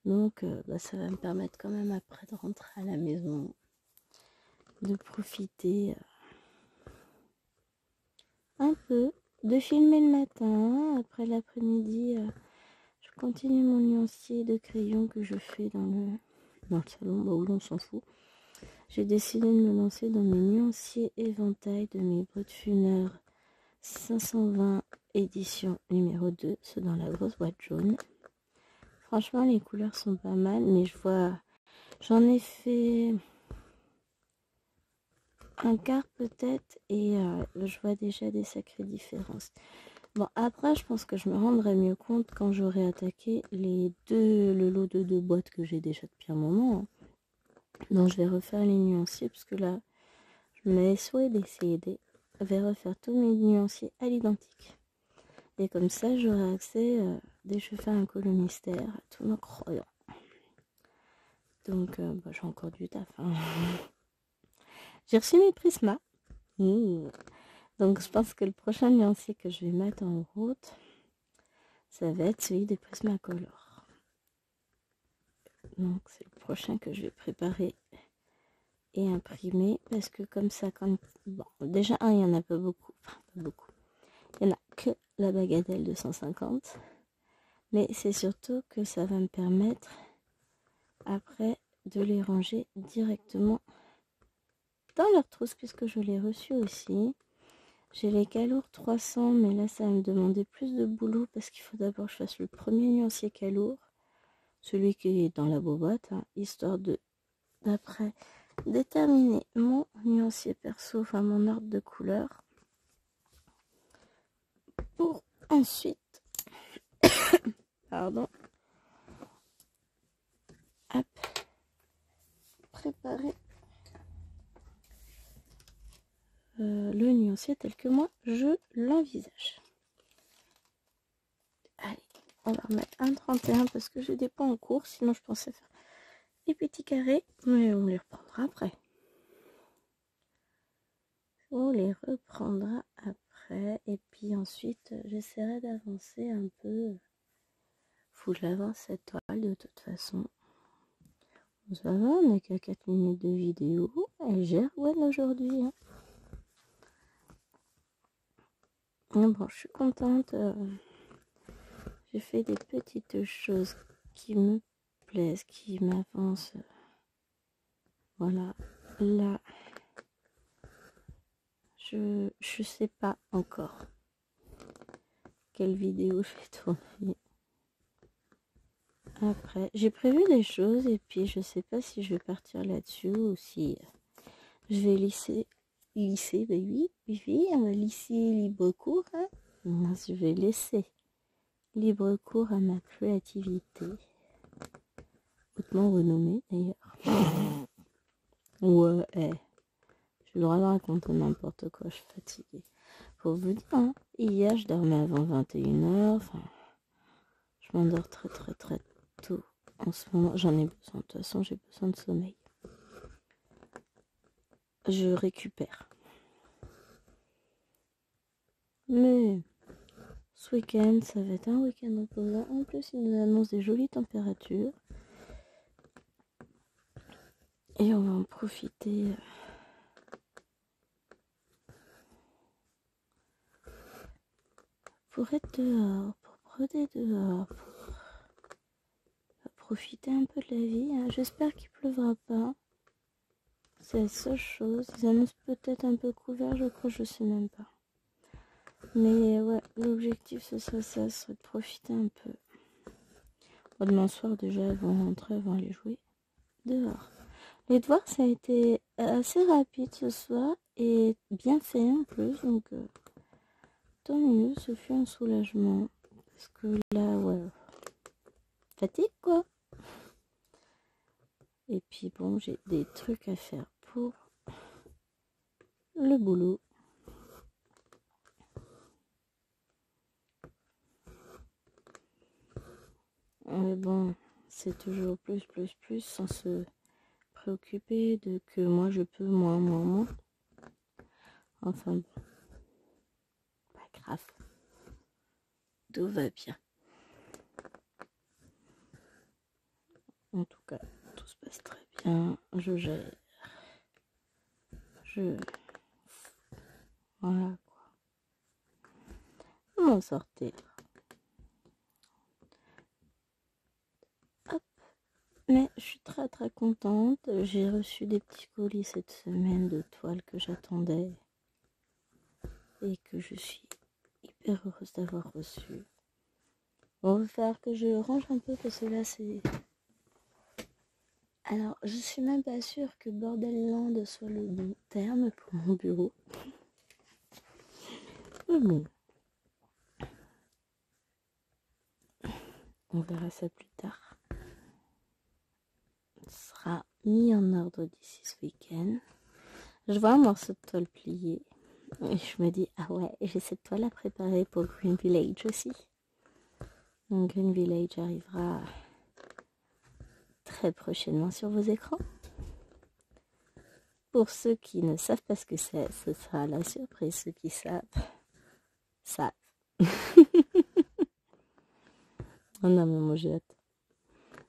[SPEAKER 1] Donc, ça va me permettre quand même après de rentrer à la maison, de profiter un peu, de filmer le matin. Après l'après-midi, je continue mon nuancier de crayon que je fais dans le salon, où l'on s'en fout. J'ai décidé de me lancer dans mes nuanciers éventail de mes Brutfuner 520 édition numéro 2, ceux dans la grosse boîte jaune. Franchement, les couleurs sont pas mal, mais j'en ai fait un quart peut-être, et je vois déjà des sacrées différences. Bon, après, je pense que je me rendrai mieux compte quand j'aurai attaqué le lot de 2 boîtes que j'ai déjà depuis un moment. Hein. Donc, je vais refaire les nuanciers, parce que là, je m'avais souhaité d'essayer je vais refaire tous mes nuanciers à l'identique. Et comme ça, j'aurai accès, dès que je fais un colo mystère, à tous nos croyants. Donc, j'ai encore du taf. Hein. J'ai reçu mes prismas. Donc, je pense que le prochain nuancier que je vais mettre en route, ça va être celui des Prismacolor. Donc, c'est le prochain que je vais préparer et imprimer. Parce que comme ça, déjà, il n'y en a pas beaucoup. Enfin, pas beaucoup. Il n'y en a que la bagatelle de 150. Mais c'est surtout que ça va me permettre après de les ranger directement dans leur trousse puisque je l'ai reçu aussi. J'ai les calours 300, mais là ça va me demander plus de boulot parce qu'il faut d'abord que je fasse le premier nuancier calour, celui qui est dans la boîte, hein, histoire d'après déterminer mon nuancier perso, enfin mon ordre de couleur, pour ensuite, pardon, hop, préparer le nuancier tel que moi je l'envisage. Allez, on va remettre un 31 parce que j'ai des points en cours, sinon je pensais faire les petits carrés, mais on les reprendra après. On les reprendra après, et puis ensuite j'essaierai d'avancer un peu. Faut que je l'avance cette toile de toute façon. Ça va, on n'est qu'à 4 minutes de vidéo. Elle gère Gwen aujourd'hui. Hein. Bon, je suis contente. J'ai fait des petites choses qui me plaisent, qui m'avancent. Voilà. Là, je sais pas encore quelle vidéo je vais tourner. Après, j'ai prévu des choses et puis je sais pas si je vais partir là-dessus ou si je vais lisser, bah oui, on va lisser libre cours. Hein. Non, je vais laisser libre cours à ma créativité, hautement renommée d'ailleurs. Ouais, j'ai le droit de raconter n'importe quoi, je suis fatiguée. Faut vous dire, hein, hier je dormais avant 21h, enfin, je m'endors très très très tôt. En ce moment, j'en ai besoin, de toute façon j'ai besoin de sommeil. Je récupère. Mais ce week-end, ça va être un week-end reposant. En plus, il nous annonce des jolies températures. Et on va en profiter pour être dehors, pour broder dehors, pour profiter un peu de la vie. Hein. J'espère qu'il pleuvra pas. C'est la seule chose. Ils annoncent peut-être un peu couvert, je crois, je sais même pas. Mais ouais, l'objectif ce serait de profiter un peu. Bon, demain soir déjà, elles vont rentrer, elles vont aller jouer dehors. Les devoirs, ça a été assez rapide ce soir et bien fait en plus, donc tant mieux, ce fut un soulagement. Parce que là, ouais, fatigue quoi. Et puis bon, j'ai des trucs à faire pour le boulot. Mais bon, c'est toujours plus sans se préoccuper de que moi je peux, moi. Enfin bon, pas grave. Tout va bien. En tout cas, tout se passe très bien. Je gère. Voilà quoi. M'en sortir. Hop. Mais je suis très très contente. J'ai reçu des petits colis cette semaine de toiles que j'attendais. Et que je suis hyper heureuse d'avoir reçu. On va faire que je range un peu parce que là c'est... Alors, je suis même pas sûre que Bordelland soit le bon terme pour mon bureau. Mais bon. On verra ça plus tard. Ce sera mis en ordre d'ici ce week-end. Je vois un morceau de toile plié. Et je me dis, ah ouais, j'ai cette toile à préparer pour Green Village aussi. Donc Green Village arrivera très prochainement sur vos écrans. Pour ceux qui ne savent pas ce que c'est, ce sera la surprise. Ceux qui savent. Oh non, mais moi j'ai hâte.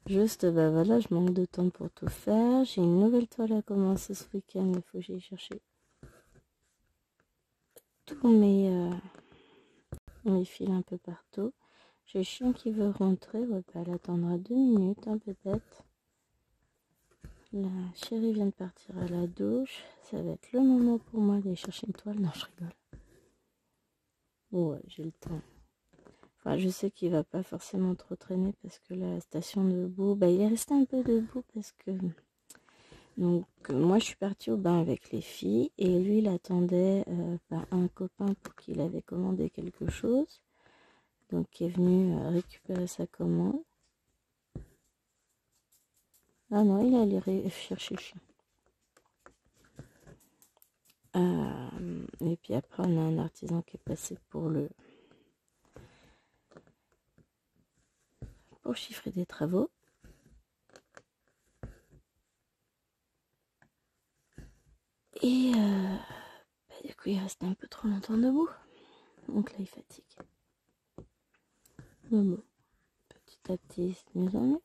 [SPEAKER 1] Juste, bah voilà, je manque de temps pour tout faire. J'ai une nouvelle toile à commencer ce week-end. Il faut que j'aille chercher tous mes fils un peu partout. J'ai le chien qui veut rentrer. Ouais, bah, elle attendra 2 minutes, hein, peut-être. La chérie vient de partir à la douche. Ça va être le moment pour moi d'aller chercher une toile. Non, je rigole. Ouais, j'ai le temps. Enfin, je sais qu'il va pas forcément trop traîner parce que la station debout, bah, il est resté un peu debout parce que... Donc, moi, je suis partie au bain avec les filles et lui, il attendait un copain pour qu'il avait commandé quelque chose. Donc, il est venu récupérer sa commande. Ah non, il allait chercher le chien. Et puis après, on a un artisan qui est passé pour chiffrer des travaux. Et du coup, il reste un peu trop longtemps debout. Donc là, il fatigue. Mais bon, petit à petit, c'est mieux en mieux.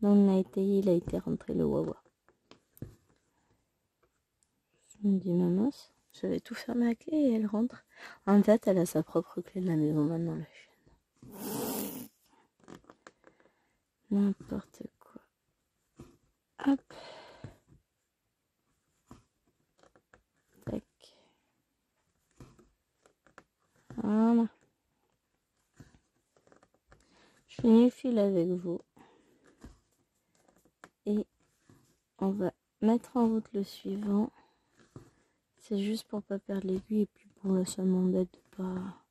[SPEAKER 1] Donc il a été rentré le wawa. Je me dis, maman, je vais tout fermer à clé et elle rentre. En fait, elle a sa propre clé de la maison maintenant, la chienne. N'importe quoi. Hop. Tac. Voilà. Je finis le fil avec vous. Et on va mettre en route le suivant. C'est juste pour pas perdre l'aiguille et puis pour le ça m'embête de pas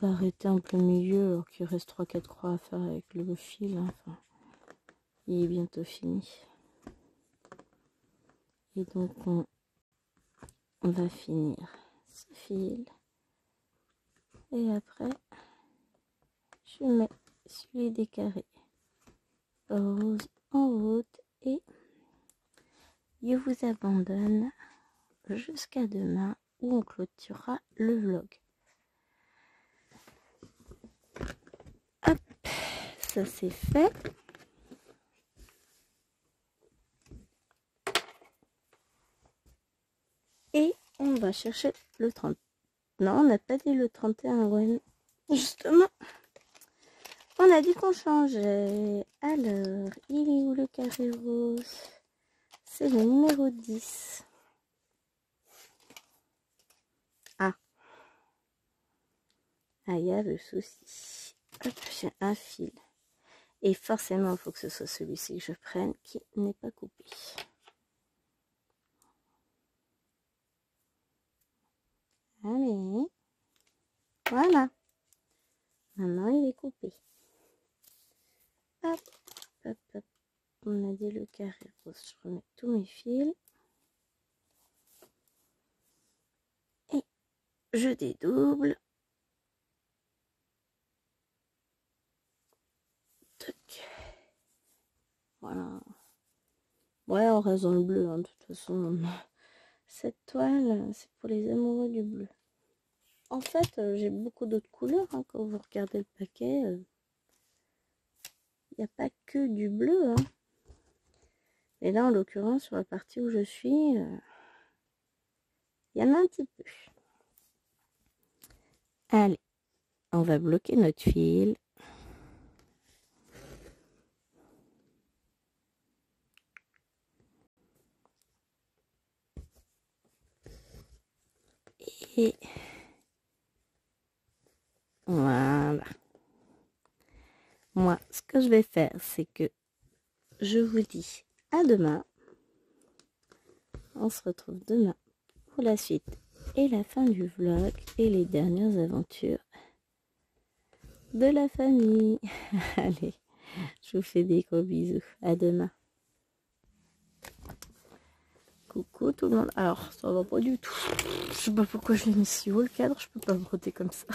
[SPEAKER 1] arrêter en plein milieu alors qu'il reste 3-4 croix à faire avec le fil. Hein. Enfin, il est bientôt fini. Et donc on va finir ce fil. Et après, je mets celui des carrés rose en route et je vous abandonne jusqu'à demain où on clôturera le vlog. Hop, ça c'est fait. Et on va chercher le 30. Non, on n'a pas dit le 31, ouais. Justement, on a dit qu'on changeait. Alors, il est où le carré rose? C'est le numéro 10. Ah. Ah, il y a le souci. Hop, j'ai un fil. Et forcément, il faut que ce soit celui-ci que je prenne qui n'est pas coupé. Allez. Voilà. Maintenant, il est coupé. Hop, hop, hop. On a dit le carré rose. Je remets tous mes fils. Et je dédouble. Tac. Voilà. Ouais, on reste dans le bleu, hein, de toute façon. Cette toile, c'est pour les amoureux du bleu. En fait, j'ai beaucoup d'autres couleurs. Hein, quand vous regardez le paquet, il n'y a pas que du bleu. Hein. Et là, en l'occurrence, sur la partie où je suis, il y en a un petit peu. Allez, on va bloquer notre fil. Et voilà. Moi, ce que je vais faire, c'est que je vous dis à demain. On se retrouve demain pour la suite et la fin du vlog et les dernières aventures de la famille. Allez, je vous fais des gros bisous. À demain. Coucou tout le monde. Alors, ça va pas du tout. Je sais pas pourquoi je l'ai mis si haut le cadre. Je peux pas broder comme ça.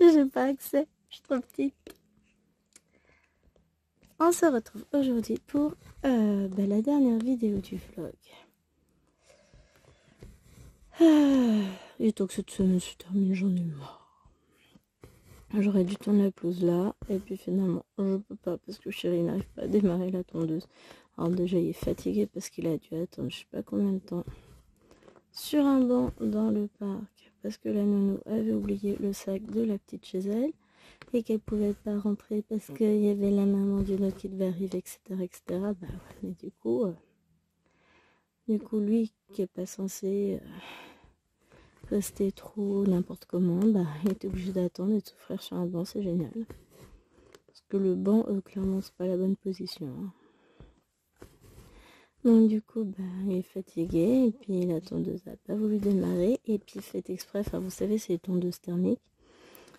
[SPEAKER 1] J'ai pas accès. Je suis trop petite. On se retrouve aujourd'hui pour la dernière vidéo du vlog. Et donc cette semaine se termine, j'en ai marre. J'aurais dû tourner la pelouse là. Et puis finalement, je peux pas parce que chérie n'arrive pas à démarrer la tondeuse. Alors déjà, il est fatigué parce qu'il a dû attendre je sais pas combien de temps sur un banc dans le parc. Parce que la nounou avait oublié le sac de la petite chez elle. et qu'elle pouvait pas rentrer parce qu'il y avait la maman du autre qui devait arriver, etc., etc. Bah ouais, mais du coup, lui qui est pas censé rester trop n'importe comment, bah il était obligé d'attendre et de souffrir sur un banc, c'est génial. Parce que le banc, clairement, c'est pas la bonne position. Hein. Donc du coup, bah, il est fatigué et puis la tondeuse n'a pas voulu démarrer et puis fait exprès, enfin vous savez, c'est les tondeuses thermiques.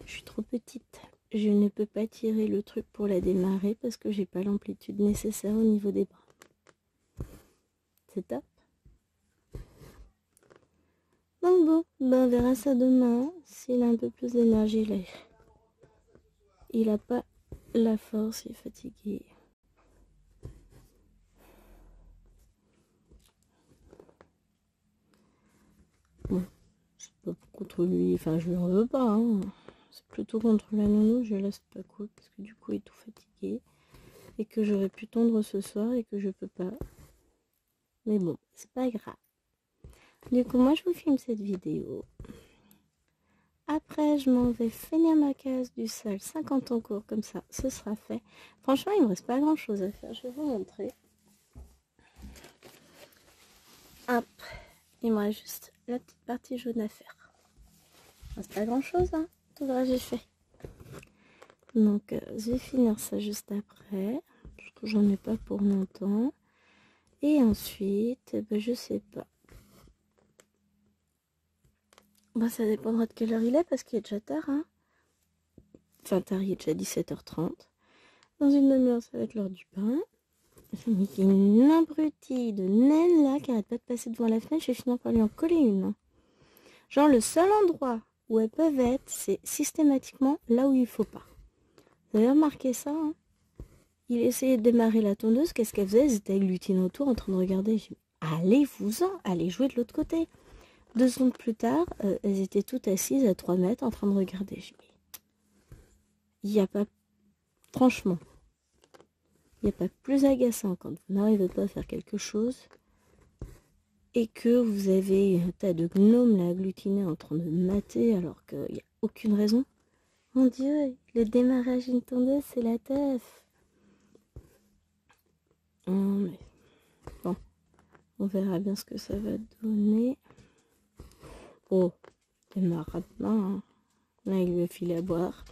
[SPEAKER 1] Je suis trop petite. Je ne peux pas tirer le truc pour la démarrer parce que j'ai pas l'amplitude nécessaire au niveau des bras. C'est top. Donc bon, ben on verra ça demain. S'il a un peu plus d'énergie, là, il a pas la force, il est fatigué. Bon, c'est pas contre lui, enfin je lui en veux pas, hein. C'est plutôt contre la nounou, je laisse pas cool parce que du coup il est tout fatigué et que j'aurais pu tondre ce soir et que je peux pas. Mais bon, c'est pas grave. Du coup, moi je vous filme cette vidéo. Après, je m'en vais finir ma case du sol, 50 en cours, comme ça, ce sera fait. Franchement, il me reste pas grand chose à faire, je vais vous montrer. Hop, il me reste juste la petite partie jaune à faire. C'est pas grand chose, hein, tout le reste j'ai fait. Donc, je vais finir ça juste après, parce que j'en ai pas pour longtemps. Et ensuite, ben, je sais pas. Bah, ça dépendra de quelle heure il est, parce qu'il est déjà tard, hein. Enfin, tard, il est déjà 17h30. Dans une demi-heure, ça va être l'heure du pain. Il y a une abrutie de naine là qui arrête pas de passer devant la fenêtre. Je vais finir par lui en coller une. Hein. Genre, le seul endroit où elles peuvent être, c'est systématiquement là où il faut pas. Vous avez remarqué ça, hein? Il essayait de démarrer la tondeuse. Qu'est-ce qu'elle faisait? Elles étaient agglutinées autour en train de regarder. Je dis, allez-vous-en, allez jouer de l'autre côté. 2 secondes plus tard, elles étaient toutes assises à 3 mètres en train de regarder. Je dis, il n'y a pas... Franchement, il n'y a pas plus agaçant quand vous n'arrivez pas à faire quelque chose et que vous avez un tas de gnomes là agglutinés en train de mater alors qu'il n'y a aucune raison. Mon Dieu, le démarrage d'une tondeuse, c'est la teuf. Mais bon, on verra bien ce que ça va donner. Oh, il démarre rapidement. Hein. Là, il lui a filé à boire.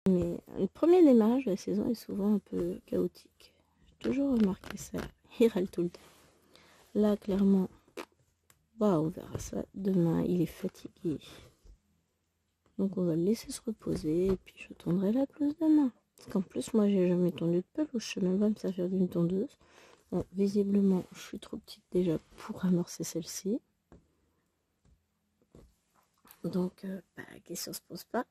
[SPEAKER 1] Mais le premier démarrage de la saison est souvent un peu chaotique. J'ai toujours remarqué ça. Il râle tout le temps. Là, clairement, bah, on verra ça demain. Il est fatigué. Donc, on va le laisser se reposer. Et puis, je tondrai la pelouse demain. Parce qu'en plus, moi, j'ai jamais tondu de pelouse. Je sais même pas me servir d'une tondeuse. Bon, visiblement, je suis trop petite déjà pour amorcer celle-ci. Donc, la question se pose pas.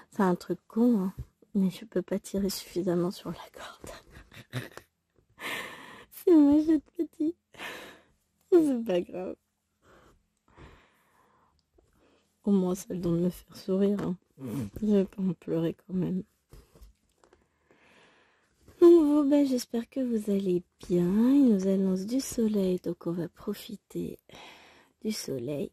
[SPEAKER 1] C'est un truc con, hein. Mais je peux pas tirer suffisamment sur la corde. C'est moche d'être petit. C'est pas grave. Au moins, ça le don de me faire sourire. Hein. Je vais pas en pleurer quand même. Donc bon, ben, j'espère que vous allez bien. Il nous annonce du soleil, donc on va profiter du soleil.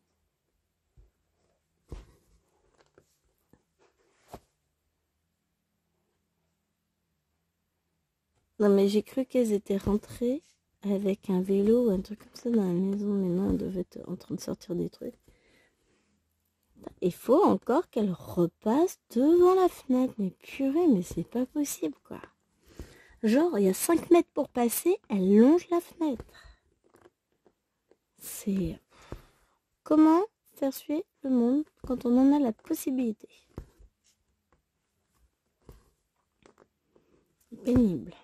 [SPEAKER 1] Non mais j'ai cru qu'elles étaient rentrées avec un vélo ou un truc comme ça dans la maison, mais non, elles devaient être en train de sortir des trucs. Il faut encore qu'elles repassent devant la fenêtre. Mais purée, mais c'est pas possible quoi. Genre, il y a 5 mètres pour passer, elle longe la fenêtre. C'est... Comment faire suer le monde quand on en a la possibilité? C'est pénible.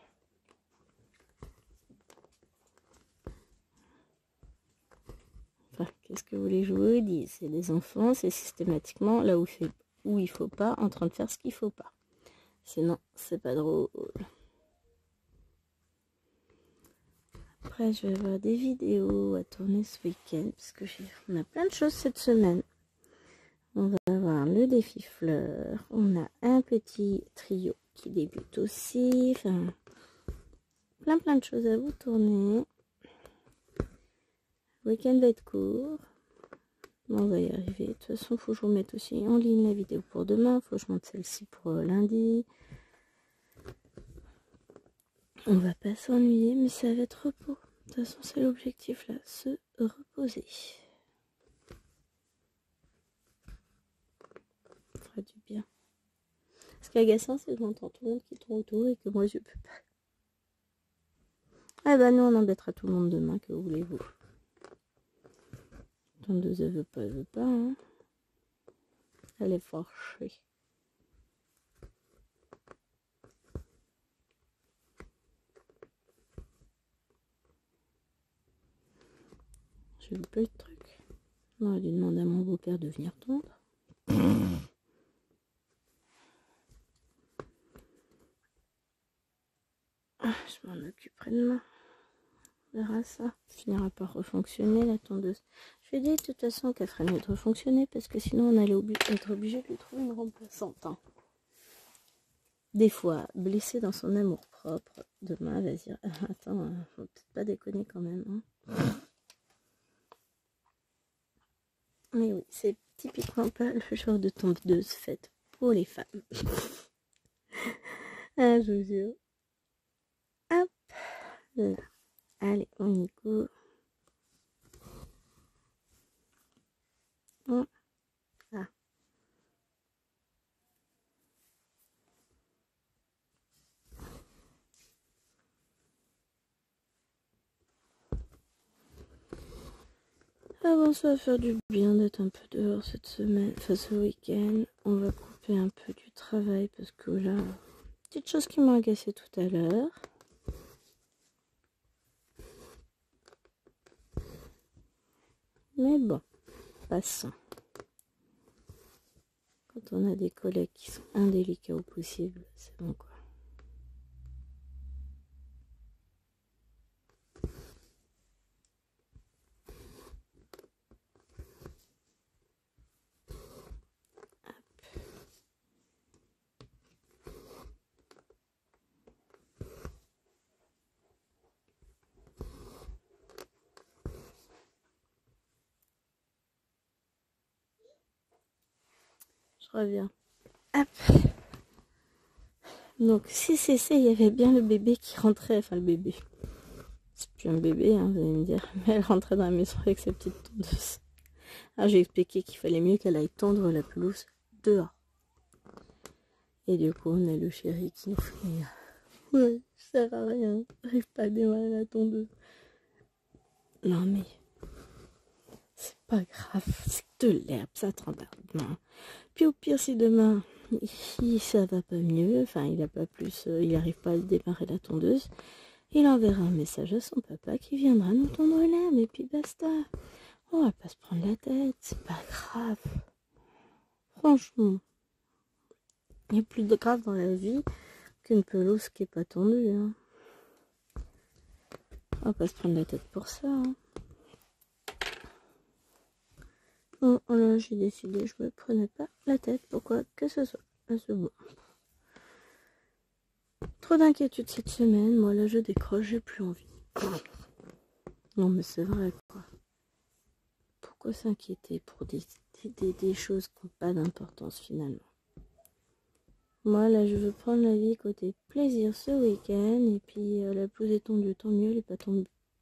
[SPEAKER 1] Enfin, qu'est-ce que vous voulez que je vous dise? C'est des enfants, c'est systématiquement là où il faut pas, en train de faire ce qu'il faut pas. Sinon, c'est pas drôle. Après, je vais avoir des vidéos à tourner ce week-end parce que on a plein de choses cette semaine. On va avoir le défi fleurs. On a un petit trio qui débute aussi. Enfin, plein de choses à vous tourner. Le week-end va être court. On va y arriver. De toute façon, faut que je vous mette aussi en ligne la vidéo pour demain. Faut que je monte celle-ci pour lundi. On va pas s'ennuyer, mais ça va être repos. De toute façon, c'est l'objectif là, se reposer. Ça fera du bien. Ce qui est agaçant, c'est que j'entends tout le monde qui tourne autour et que moi je peux pas. Ah bah nous on embêtera tout le monde demain, que voulez-vous. Tondeuse elle veut pas, hein. Elle est fâchée. J'ai loupé le truc. On va lui demander à mon beau-père de venir tondre. Je m'en occuperai demain. On verra ça. Finira par refonctionner la tondeuse. Je lui ai dit de toute façon qu'elle ferait mieux de refonctionner parce que sinon on allait être obligé de lui trouver une remplaçante. Hein. Des fois, blessée dans son amour propre, demain elle va se dire attends, faut peut-être pas déconner quand même. Hein. Mais oui, c'est typiquement pas le genre de tondeuse faite pour les femmes. Ah, je vous jure. Hop là. Allez, on y go. Ah. Ah bon, ça va faire du bien d'être un peu dehors cette semaine, enfin ce week-end. On va couper un peu du travail parce que là, petite chose qui m'a agacée tout à l'heure. Mais bon, passons. Quand on a des collègues qui sont indélicats au possible, c'est bon quoi. Je reviens. Hop. Donc si c'est ça, il y avait bien le bébé qui rentrait, enfin le bébé. C'est plus un bébé, hein, vous allez me dire. Mais elle rentrait dans la maison avec sa petite tondeuse. Alors j'ai expliqué qu'il fallait mieux qu'elle aille tondre la pelouse dehors. Et du coup, on a le chéri qui nous fait ouais, ça sert à rien, j'arrive pas à démarrer la tondeuse. Non mais, c'est pas grave, c'est de l'herbe, ça te regarde demain. Puis au pire, si demain, ça va pas mieux, enfin il a pas plus, il arrive pas à démarrer la tondeuse, il enverra un message à son papa qui viendra nous tondre l'herbe et puis basta. On va pas se prendre la tête, c'est pas grave. Franchement, il y a plus de grave dans la vie qu'une pelouse qui est pas tondue. Hein. On va pas se prendre la tête pour ça. Hein. Bon, là j'ai décidé, je me prenais pas la tête pourquoi que ce soit. Là, c'est bon. Trop d'inquiétude cette semaine, moi là je décroche, j'ai plus envie. Non mais c'est vrai quoi. Pourquoi s'inquiéter pour des choses qui n'ont pas d'importance finalement. Moi là je veux prendre la vie côté plaisir ce week-end et puis la pelouse est tondue, tant mieux, elle est pas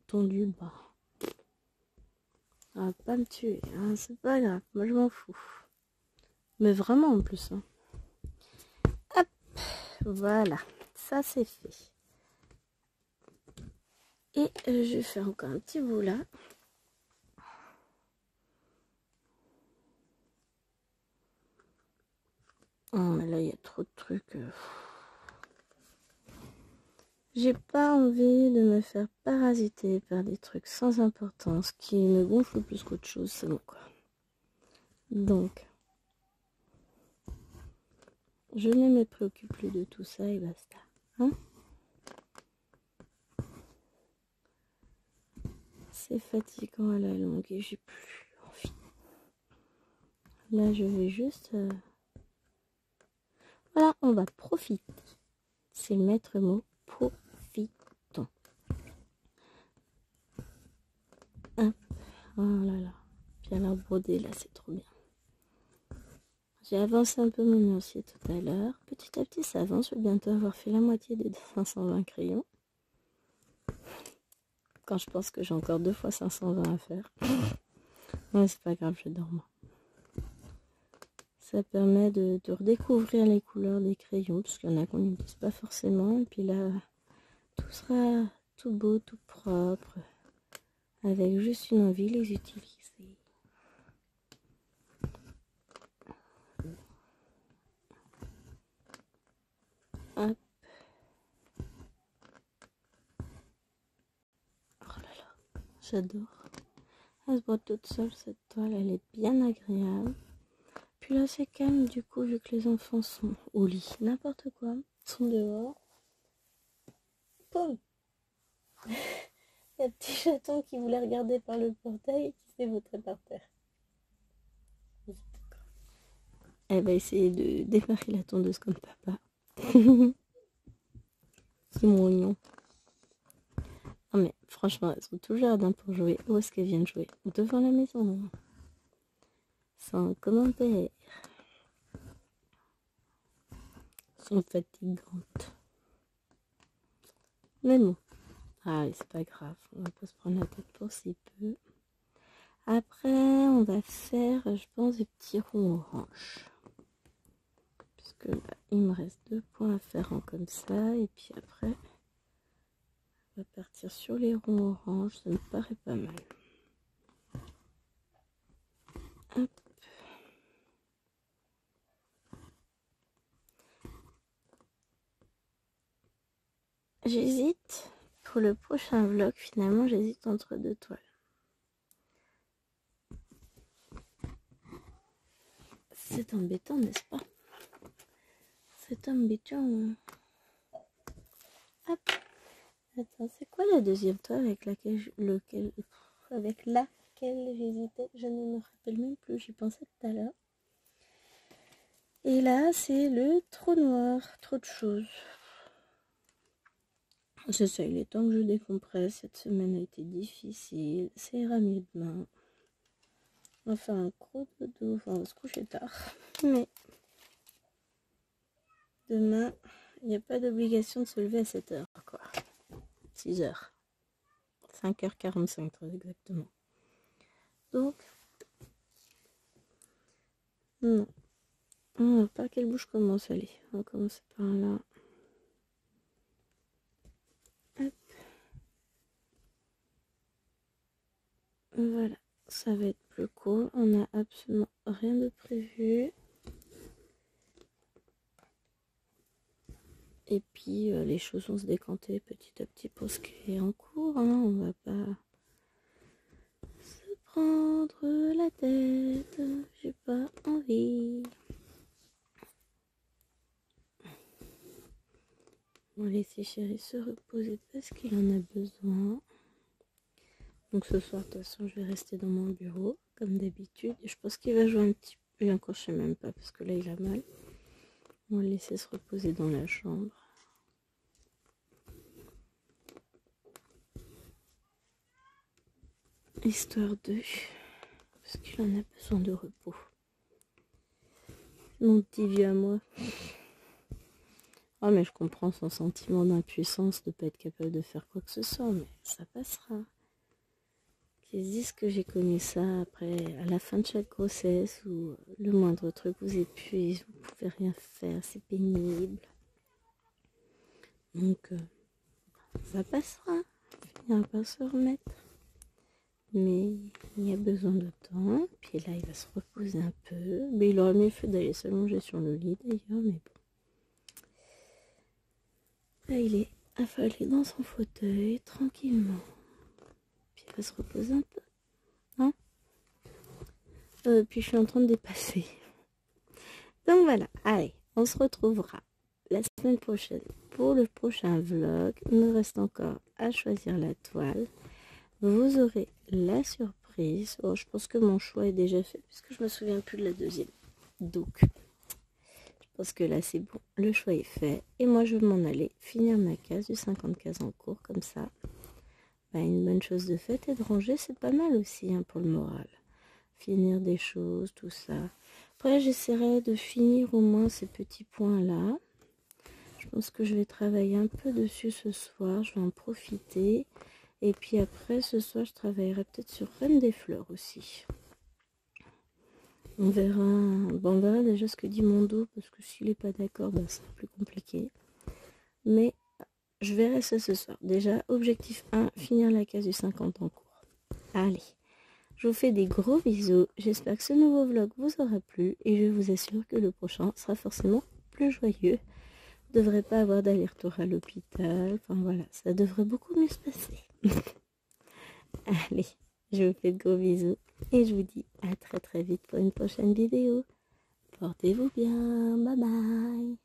[SPEAKER 1] tondue, bah. Ça va pas me tuer, hein, c'est pas grave, moi je m'en fous. Mais vraiment en plus. Hein. Hop, voilà, ça c'est fait. Et je vais faire encore un petit bout là. Oh mais là il y a trop de trucs. J'ai pas envie de me faire parasiter par des trucs sans importance qui me gonflent plus qu'autre chose, c'est bon quoi. Donc, je ne me préoccupe plus de tout ça et basta. Hein? C'est fatigant à la longue et j'ai plus envie. Là, je vais juste... Voilà, on va profiter. C'est le maître mot. Profitons. Hein? Oh là là. Puis qui a l'air brodé là, c'est trop bien. J'ai avancé un peu mon murancier tout à l'heure. Petit à petit, ça avance. Je vais bientôt avoir fait la moitié des 520 crayons. Quand je pense que j'ai encore 2 fois 520 à faire. Ouais, c'est pas grave, je dors moi. Ça permet de redécouvrir les couleurs des crayons, parce qu'il y en a qu'on n'utilise pas forcément. Et puis là, tout sera tout beau, tout propre, avec juste une envie, les utiliser. Hop. Oh là là, j'adore. Elle se broie toute seule, cette toile, elle est bien agréable. Puis là, c'est calme, du coup, vu que les enfants sont au lit, n'importe quoi, sont dehors. Poum. Il y a un petit chaton qui voulait regarder par le portail et qui s'est vautré par terre. Elle va essayer de démarrer la tondeuse comme papa. C'est mon oignon. Non mais franchement, elles sont tout jardin pour jouer. Où est-ce qu'elles viennent jouer? Devant la maison. Sans commentaire. Sont fatigantes. Mais bon. Ah oui, c'est pas grave. On va pas se prendre la tête pour si peu. Après, on va faire, je pense, des petits ronds orange. Puisque là, il me reste 2 points à faire en comme ça. Et puis après, on va partir sur les ronds orange. Ça me paraît pas mal. Hop. J'hésite. Pour le prochain vlog, finalement, j'hésite entre 2 toiles. C'est embêtant, n'est-ce pas? C'est embêtant. Hop. Attends, c'est quoi la deuxième toile avec laquelle j'hésitais? Je ne me rappelle même plus, j'y pensais tout à l'heure. Et là, c'est le trou noir. Trop de choses. C'est ça, il est temps que je décompresse. Cette semaine a été difficile. Ça ira mieux demain. On va faire un gros dodo. Enfin, on va se coucher tard. Mais demain, il n'y a pas d'obligation de se lever à 7 h, quoi. 6 h. 5h45, très exactement. Donc, non. Par quelle bouche commence? Allez, on va commencer par là. Hop. Voilà, ça va être plus court. On n'a absolument rien de prévu. Et puis, les choses vont se décanter petit à petit pour ce qui est en cours. Hein. On va pas se prendre la tête. J'ai pas envie. On va laisser chéri se reposer parce qu'il en a besoin. Donc ce soir, de toute façon, je vais rester dans mon bureau, comme d'habitude. Et je pense qu'il va jouer un petit peu. Et encore, je sais même pas, parce que là, il a mal. On va le laisser se reposer dans la chambre. Histoire de... Parce qu'il en a besoin de repos. Mon petit vieux à moi. Ah, mais je comprends son sentiment d'impuissance, de ne pas être capable de faire quoi que ce soit, mais ça passera. Qu'ils disent que j'ai connu ça après, à la fin de chaque grossesse, où le moindre truc vous épuise, vous ne pouvez rien faire, c'est pénible. Donc, ça passera, il finira par se remettre. Mais il y a besoin de temps, puis là il va se reposer un peu. Mais il aurait mieux fait d'aller s'allonger sur le lit d'ailleurs, mais bon. Là il est affalé dans son fauteuil, tranquillement. Puis il va se reposer un peu. Hein? Puis je suis en train de dépasser. Donc voilà, allez, on se retrouvera la semaine prochaine pour le prochain vlog. Il me reste encore à choisir la toile. Vous aurez la surprise. Oh, je pense que mon choix est déjà fait puisque je me souviens plus de la deuxième. Donc, je pense que là c'est bon. Le choix est fait. Et moi je vais m'en aller finir ma case du 50 cases en cours. Comme ça, une bonne chose de faite et de ranger, c'est pas mal aussi hein, pour le moral. finir des choses, tout ça. Après, j'essaierai de finir au moins ces petits points-là. Je pense que je vais travailler un peu dessus ce soir, je vais en profiter. Et puis après, ce soir, je travaillerai peut-être sur Reine des Fleurs aussi. On verra, bon, on verra déjà ce que dit mon dos, parce que s'il n'est pas d'accord, ben, c'est plus compliqué. Mais je verrai ça ce soir. Déjà, objectif 1, finir la case du 50 en cours. Allez, je vous fais des gros bisous. J'espère que ce nouveau vlog vous aura plu et je vous assure que le prochain sera forcément plus joyeux. Je ne devrais pas avoir d'aller-retour à l'hôpital. Enfin voilà, ça devrait beaucoup mieux se passer. Allez, je vous fais de gros bisous et je vous dis à très vite pour une prochaine vidéo. Portez-vous bien. Bye bye.